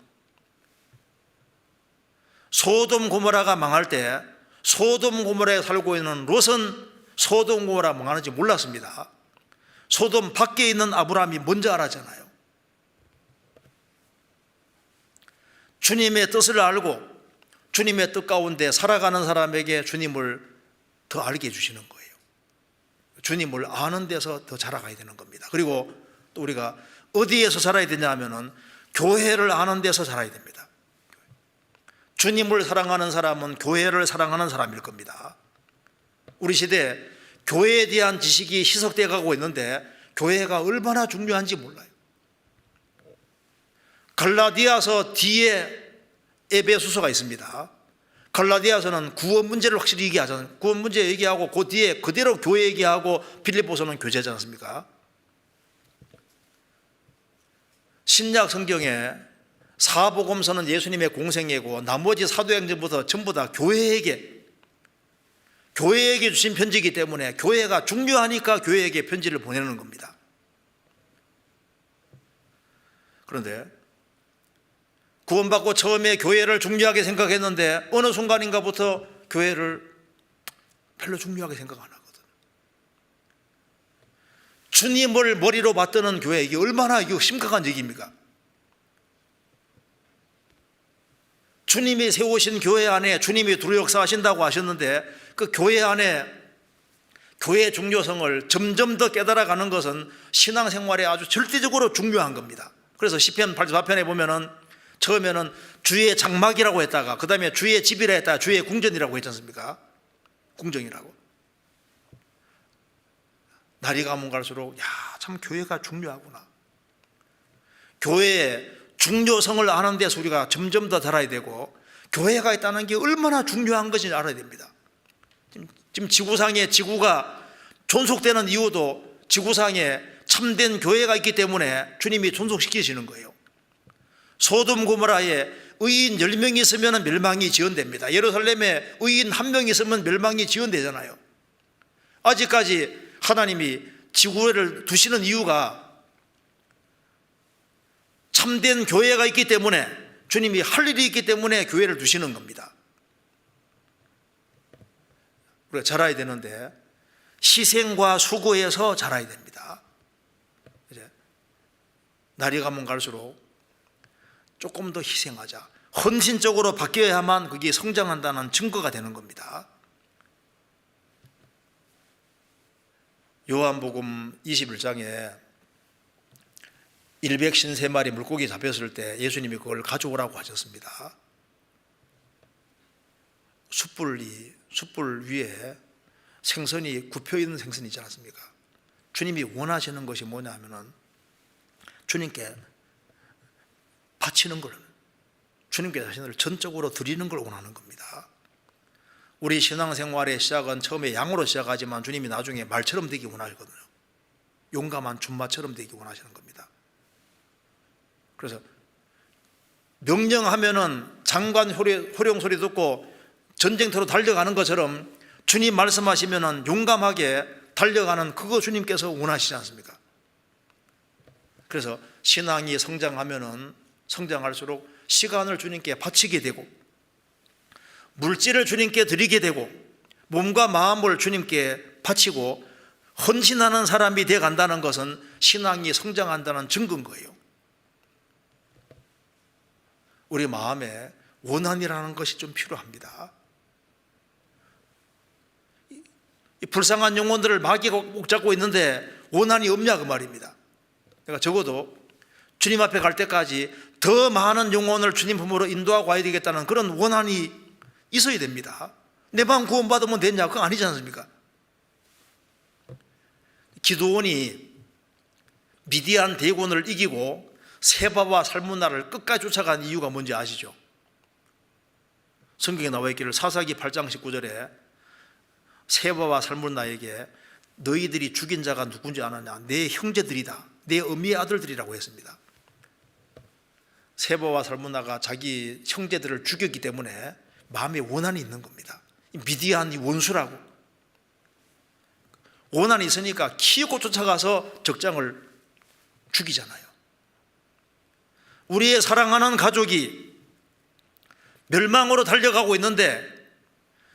소돔 고모라가 망할 때 소돔 고모라에 살고 있는 롯은 소돔 고모라 망하는지 몰랐습니다. 소돔 밖에 있는 아브라함이 먼저 알았잖아요. 주님의 뜻을 알고 주님의 뜻 가운데 살아가는 사람에게 주님을 더 알게 해주시는 거예요. 주님을 아는 데서 더 자라가야 되는 겁니다. 그리고 또 우리가 어디에서 자라야 되냐 하면은 교회를 아는 데서 자라야 됩니다. 주님을 사랑하는 사람은 교회를 사랑하는 사람일 겁니다. 우리 시대에 교회에 대한 지식이 희석되어 가고 있는데 교회가 얼마나 중요한지 몰라요. 갈라디아서 뒤에 에베소서가 있습니다. 갈라디아서는 구원 문제를 확실히 얘기하잖아요. 구원 문제 얘기하고 그 뒤에 그대로 교회 얘기하고 빌립보서는 교제지 않습니까? 신약 성경에 사복음서는 예수님의 공생애고 나머지 사도행전부터 전부 다 교회에게 주신 편지이기 때문에 교회가 중요하니까 교회에게 편지를 보내는 겁니다. 그런데 구원받고 처음에 교회를 중요하게 생각했는데 어느 순간인가부터 교회를 별로 중요하게 생각 안 하거든. 주님을 머리로 받드는 교회, 이게 얼마나 심각한 얘기입니까? 주님이 세우신 교회 안에 주님이 두루 역사하신다고 하셨는데 그 교회 안에 교회의 중요성을 점점 더 깨달아가는 것은 신앙생활에 아주 절대적으로 중요한 겁니다. 그래서 시편 84편에 보면은 처음에는 주의 장막이라고 했다가 그 다음에 주의 집이라 했다가 주의 궁전이라고 했지 않습니까? 궁정이라고. 날이 가면 갈수록 참 교회가 중요하구나. 교회의 중요성을 아는 데서 우리가 점점 더 달아야 되고 교회가 있다는 게 얼마나 중요한 것인지 알아야 됩니다. 지금 지구상에 지구가 존속되는 이유도 지구상에 참된 교회가 있기 때문에 주님이 존속시키시는 거예요. 소돔 고모라에 의인 10명이 있으면 멸망이 지연됩니다. 예루살렘에 의인 1명이 있으면 멸망이 지연되잖아요. 아직까지 하나님이 지구를 두시는 이유가 참된 교회가 있기 때문에, 주님이 할 일이 있기 때문에 교회를 두시는 겁니다. 우리가 자라야 되는데 희생과 수고에서 자라야 됩니다. 이제 날이 가면 갈수록 조금 더 희생하자, 헌신적으로 바뀌어야만 그게 성장한다는 증거가 되는 겁니다. 요한복음 21장에 153마리 물고기 잡혔을 때 예수님이 그걸 가져오라고 하셨습니다. 숯불 위에 생선이 굽혀있는 생선이 있지 않습니까? 주님이 원하시는 것이 뭐냐 하면은 주님께 바치는 걸, 주님께 자신을 전적으로 드리는 걸 원하는 겁니다. 우리 신앙생활의 시작은 처음에 양으로 시작하지만 주님이 나중에 말처럼 되기 원하시거든요. 용감한 준마처럼 되기 원하시는 겁니다. 그래서 명령하면은 장관 호령 소리 듣고 전쟁터로 달려가는 것처럼 주님 말씀하시면은 용감하게 달려가는 그거 주님께서 원하시지 않습니까? 그래서 신앙이 성장하면은 성장할수록 시간을 주님께 바치게 되고 물질을 주님께 드리게 되고 몸과 마음을 주님께 바치고 헌신하는 사람이 되어 간다는 것은 신앙이 성장한다는 증거인 거예요. 우리 마음에 원한이라는 것이 좀 필요합니다. 이 불쌍한 영혼들을 마귀가 꼭 잡고 있는데 원한이 없냐 그 말입니다. 그러니까 적어도 주님 앞에 갈 때까지 더 많은 영혼을 주님 품으로 인도하고 와야 되겠다는 그런 원한이 있어야 됩니다. 내 마음 구원받으면 됐냐? 그건 아니지 않습니까? 기드온이 미디안 대군을 이기고 세바와 살문나를 끝까지 쫓아간 이유가 뭔지 아시죠? 성경에 나와 있기를 사사기 8장 19절에 세바와 살문나에게 너희들이 죽인 자가 누군지 아느냐? 내 형제들이다. 내 어미의 아들들이라고 했습니다. 세바와 살문나가 자기 형제들을 죽였기 때문에 마음에 원한이 있는 겁니다. 미디안이 원수라고. 원한이 있으니까 키우고 쫓아가서 적장을 죽이잖아요. 우리의 사랑하는 가족이 멸망으로 달려가고 있는데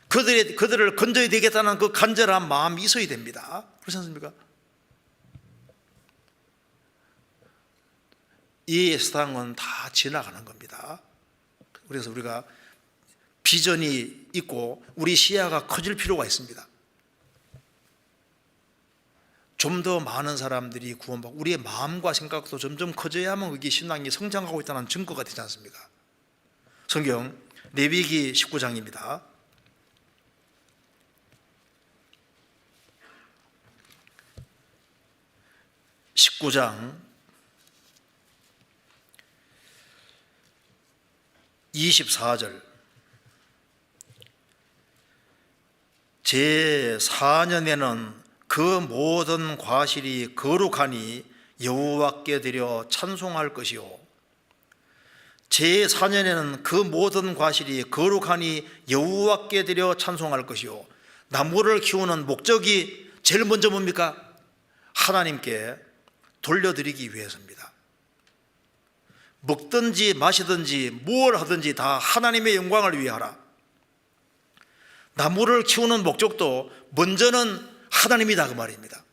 그들을 건져야 되겠다는 그 간절한 마음이 있어야 됩니다. 그렇지 않습니까? 이 세상은 다 지나가는 겁니다. 그래서 우리가 비전이 있고 우리 시야가 커질 필요가 있습니다. 좀 더 많은 사람들이 구원받고 우리의 마음과 생각도 점점 커져야만 그게 신앙이 성장하고 있다는 증거가 되지 않습니까? 성경 레위기 19장입니다. (19장) 24절 제4년에는 그 모든 과실이 거룩하니 여호와께 드려 찬송할 것이요 제4년에는 그 모든 과실이 거룩하니 여호와께 드려 찬송할 것이요. 나무를 키우는 목적이 제일 먼저 뭡니까? 하나님께 돌려드리기 위해서입니다. 먹든지 마시든지 뭘 하든지 다 하나님의 영광을 위해 하라. 나무를 키우는 목적도 먼저는 하나님이다 그 말입니다.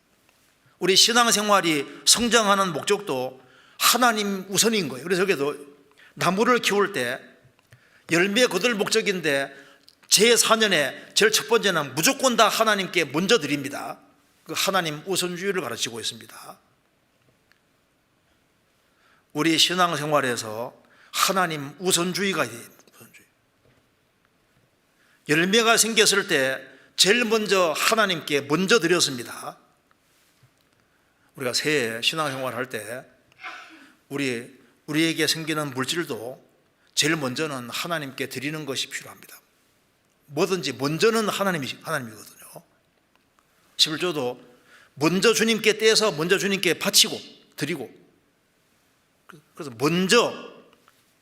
우리 신앙생활이 성장하는 목적도 하나님 우선인 거예요. 그래서 여기도 나무를 키울 때 열매 거둘 목적인데 제4년에 제일 첫 번째는 무조건 다 하나님께 먼저 드립니다. 그 하나님 우선주의를 가르치고 있습니다. 우리 신앙생활에서 하나님 우선주의가 돼요. 우선주의. 열매가 생겼을 때 제일 먼저 하나님께 먼저 드렸습니다. 우리가 새해 신앙생활 할 때 우리에게 생기는 물질도 제일 먼저는 하나님께 드리는 것이 필요합니다. 뭐든지 먼저는 하나님이거든요. 11조도 먼저 주님께 떼서 먼저 주님께 바치고 드리고, 그래서 먼저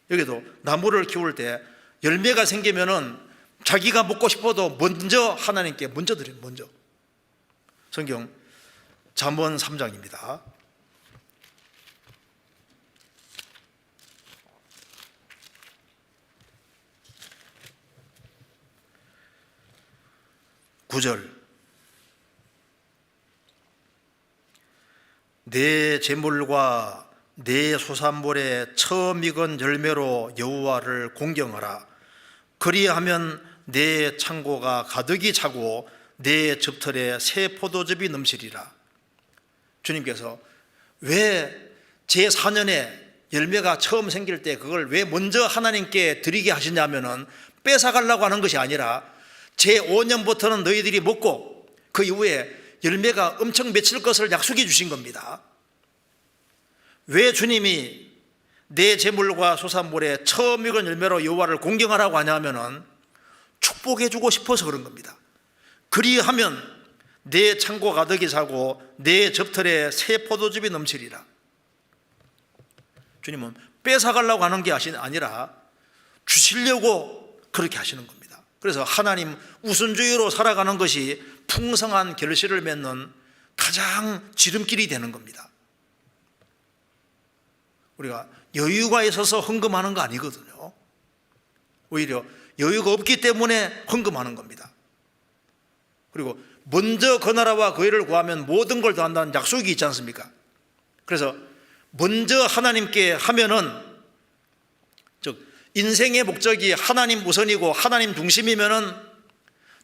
여기도 나무를 키울 때 열매가 생기면은 자기가 먹고 싶어도 먼저 하나님께 먼저 드려요. 먼저. 성경 잠언 3장입니다. (9절) 내 재물과 내 소산물의 처음 익은 열매로 여호와를 공경하라. 그리하면 내 창고가 가득히 차고 내 즙털에 새 포도즙이 넘치리라. 주님께서 왜 제4년에 열매가 처음 생길 때 그걸 왜 먼저 하나님께 드리게 하시냐면은 뺏어가려고 하는 것이 아니라 제5년부터는 너희들이 먹고 그 이후에 열매가 엄청 맺힐 것을 약속해 주신 겁니다. 왜 주님이 내 재물과 소산물의 처음 익은 열매로 여호와를 공경하라고 하냐면은 축복해 주고 싶어서 그런 겁니다. 그리하면 내 창고 가득히 차고 내 즙털에 새 포도즙이 넘치리라. 주님은 뺏어가려고 하는 게 아니라 주시려고 그렇게 하시는 겁니다. 그래서 하나님 우선주의로 살아가는 것이 풍성한 결실을 맺는 가장 지름길이 되는 겁니다. 우리가 여유가 있어서 헌금하는 거 아니거든요. 오히려 여유가 없기 때문에 헌금하는 겁니다. 그리고 먼저 그 나라와 그 일을 구하면 모든 걸 더한다는 약속이 있지 않습니까? 그래서 먼저 하나님께 하면은, 즉 인생의 목적이 하나님 우선이고 하나님 중심이면은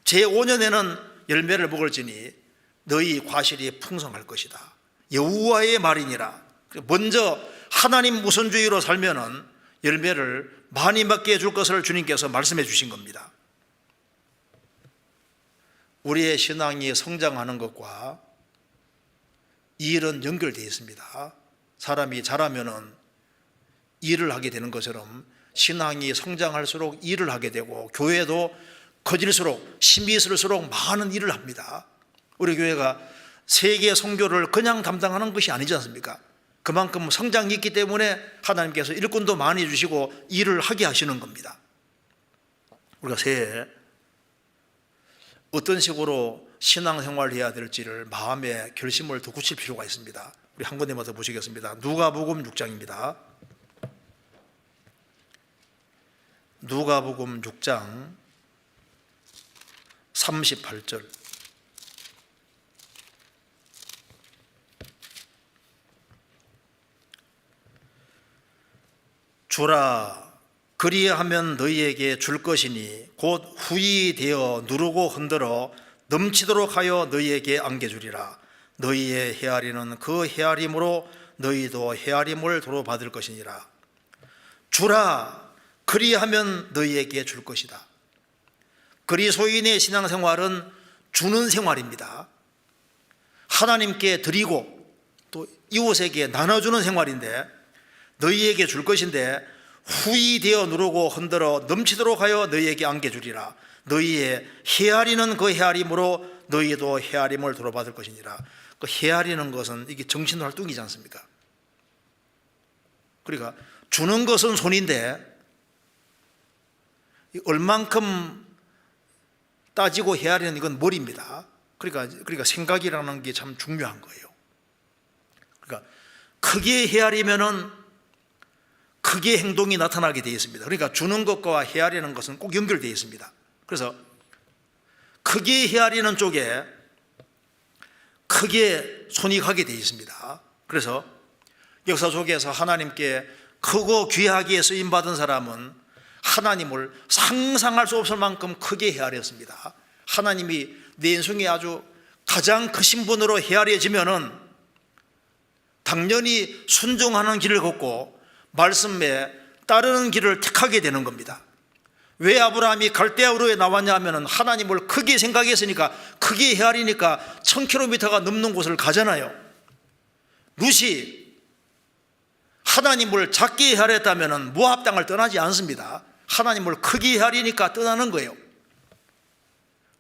제5년에는 열매를 먹을지니 너희 과실이 풍성할 것이다. 여호와의 말이니라. 먼저 하나님 우선주의로 살면은 열매를 많이 먹게 해줄 것을 주님께서 말씀해 주신 겁니다. 우리의 신앙이 성장하는 것과 이 일은 연결되어 있습니다. 사람이 자라면은 일을 하게 되는 것처럼 신앙이 성장할수록 일을 하게 되고, 교회도 커질수록 힘이 있을수록 많은 일을 합니다. 우리 교회가 세계 선교를 그냥 담당하는 것이 아니지 않습니까? 그만큼 성장이 있기 때문에 하나님께서 일꾼도 많이 주시고 일을 하게 하시는 겁니다. 우리가 새해 어떤 식으로 신앙생활을 해야 될지를 마음의 결심을 더 굳힐 필요가 있습니다. 우리 한 군데마다 보시겠습니다. 누가복음 6장입니다. 누가복음 6장 38절. 주라, 그리하면 너희에게 줄 것이니 곧 후히 되어 누르고 흔들어 넘치도록 하여 너희에게 안겨주리라. 너희의 헤아리는 그 헤아림으로 너희도 헤아림을 도로 받을 것이니라. 주라, 그리하면 너희에게 줄 것이다. 그리스도인의 신앙생활은 주는 생활입니다. 하나님께 드리고 또 이웃에게 나눠주는 생활인데, 너희에게 줄 것인데 후히 되어 누르고 흔들어 넘치도록 하여 너희에게 안겨주리라. 너희의 헤아리는 그 헤아림으로 너희도 헤아림을 도로 받을 것이니라. 그 헤아리는 것은 이게 정신활동이지 않습니까? 그러니까 주는 것은 손인데 얼만큼 따지고 헤아리는 이건 머리입니다. 그러니까 생각이라는 게 참 중요한 거예요. 그러니까 크게 헤아리면은 크게 행동이 나타나게 되어 있습니다. 그러니까 주는 것과 헤아리는 것은 꼭 연결되어 있습니다. 그래서 크게 헤아리는 쪽에 크게 손이 가게 되어 있습니다. 그래서 역사 속에서 하나님께 크고 귀하게 쓰임받은 사람은 하나님을 상상할 수 없을 만큼 크게 헤아렸습니다. 하나님이 내 인생에 아주 가장 크신 분으로 헤아려지면은 당연히 순종하는 길을 걷고 말씀에 따르는 길을 택하게 되는 겁니다. 왜 아브라함이 갈대아우르에 나왔냐 하면 하나님을 크게 생각했으니까, 크게 헤아리니까 1000km가 넘는 곳을 가잖아요. 룻이 하나님을 작게 헤아렸다면 모압 땅을 떠나지 않습니다. 하나님을 크게 헤아리니까 떠나는 거예요.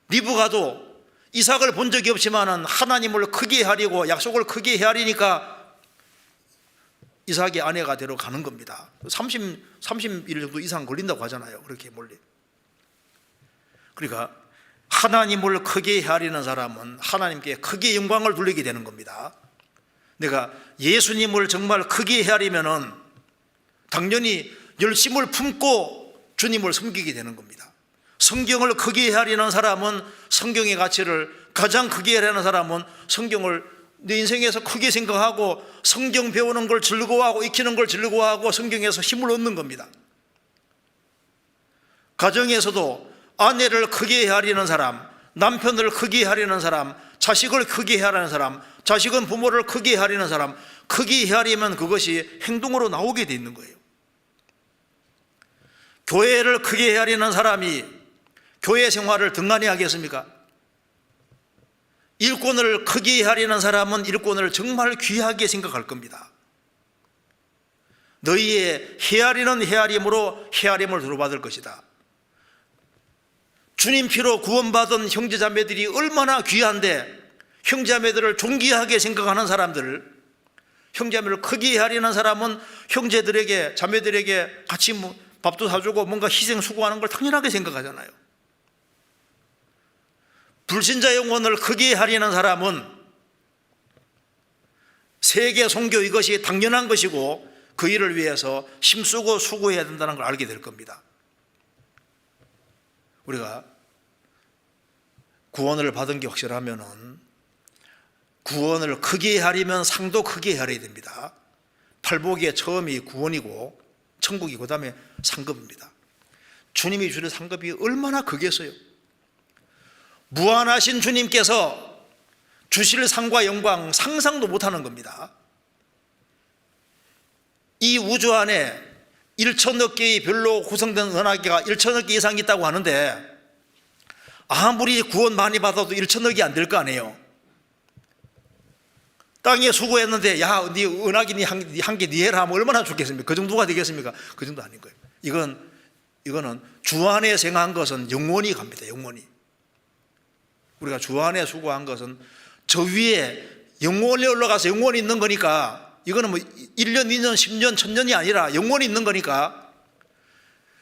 리브가도 이삭을 본 적이 없지만 하나님을 크게 헤아리고 약속을 크게 헤아리니까 이삭의 아내가 되러 가는 겁니다. 30일 정도 이상 걸린다고 하잖아요. 그렇게 멀리. 그러니까 하나님을 크게 헤아리는 사람은 하나님께 크게 영광을 돌리게 되는 겁니다. 내가 예수님을 정말 크게 헤아리면은 당연히 열심을 품고 주님을 섬기게 되는 겁니다. 성경을 크게 헤아리는 사람은 성경의 가치를, 가장 크게 헤아리는 사람은 성경을 내 인생에서 크게 생각하고 성경 배우는 걸 즐거워하고 익히는 걸 즐거워하고 성경에서 힘을 얻는 겁니다. 가정에서도 아내를 크게 헤아리는 사람, 남편을 크게 헤아리는 사람, 자식을 크게 헤아리는 사람, 자식은 부모를 크게 헤아리는 사람, 크게 헤아리면 그것이 행동으로 나오게 돼 있는 거예요. 교회를 크게 헤아리는 사람이 교회 생활을 등한히 하겠습니까? 일꾼을 크게 헤아리는 사람은 일꾼을 정말 귀하게 생각할 겁니다. 너희의 헤아리는 헤아림으로 헤아림을 도로받을 것이다. 주님 피로 구원받은 형제자매들이 얼마나 귀한데, 형제자매들을 존귀하게 생각하는 사람들, 형제자매를 크게 헤아리는 사람은 형제들에게, 자매들에게 같이 밥도 사주고 뭔가 희생 수고하는 걸 당연하게 생각하잖아요. 불신자 영혼을 크게 헤아리는 사람은 세계 선교 이것이 당연한 것이고 그 일을 위해서 힘쓰고 수고해야 된다는 걸 알게 될 겁니다. 우리가 구원을 받은 게 확실하면은 구원을 크게 하려면 상도 크게 하려야 됩니다. 팔복의 처음이 구원이고 천국이고 그다음에 상급입니다. 주님이 주는 상급이 얼마나 크겠어요. 무한하신 주님께서 주실 상과 영광 상상도 못하는 겁니다. 이 우주 안에 1천억 개의 별로 구성된 은하계가 1천억 개 이상 있다고 하는데 아무리 구원 많이 받아도 1천억이 안 될 거 아니에요. 땅에 수고했는데 야, 네 은하계 한 개 네 해라 하면 얼마나 좋겠습니까? 그 정도가 되겠습니까? 그 정도 아닌 거예요. 이거는 주 안에 생한 것은 영원히 갑니다. 영원히. 우리가 주 안에 수고한 것은 저 위에 영원히 올라가서 영원히 있는 거니까 이거는 뭐 1년, 2년, 10년, 1000년이 아니라 영원히 있는 거니까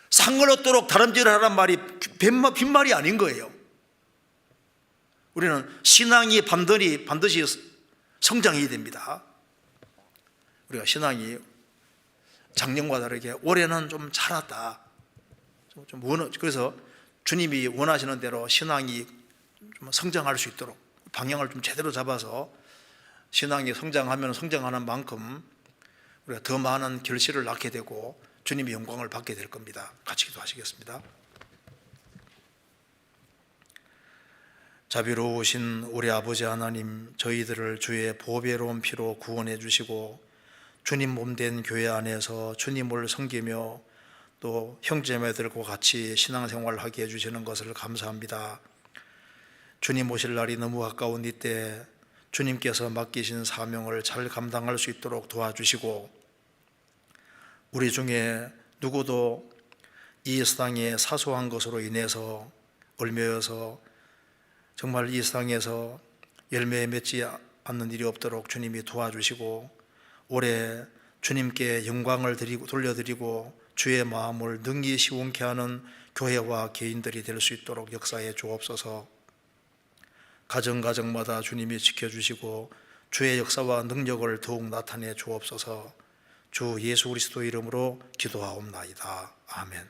상을 얻도록 다름질을 하란 말이 빈말이 아닌 거예요. 우리는 신앙이 반드시 성장해야 됩니다. 우리가 신앙이 작년과 다르게 올해는 좀 자랐다. 그래서 주님이 원하시는 대로 신앙이 좀 성장할 수 있도록 방향을 좀 제대로 잡아서 신앙이 성장하면 성장하는 만큼 우리가 더 많은 결실을 낳게 되고 주님의 영광을 받게 될 겁니다. 같이 기도하시겠습니다. 자비로우신 우리 아버지 하나님, 저희들을 주의 보배로운 피로 구원해 주시고 주님 몸된 교회 안에서 주님을 섬기며 또 형제매들과 같이 신앙생활을 하게 해주시는 것을 감사합니다. 주님 오실 날이 너무 가까운 이때 주님께서 맡기신 사명을 잘 감당할 수 있도록 도와주시고 우리 중에 누구도 이 세상의 사소한 것으로 인해서 얽매여서 정말 이 세상에서 열매 맺지 않는 일이 없도록 주님이 도와주시고 올해 주님께 영광을 돌려드리고 주의 마음을 능히 시원케 하는 교회와 개인들이 될 수 있도록 역사해 주옵소서. 가정가정마다 주님이 지켜주시고 주의 역사와 능력을 더욱 나타내 주옵소서. 주 예수 그리스도 이름으로 기도하옵나이다. 아멘.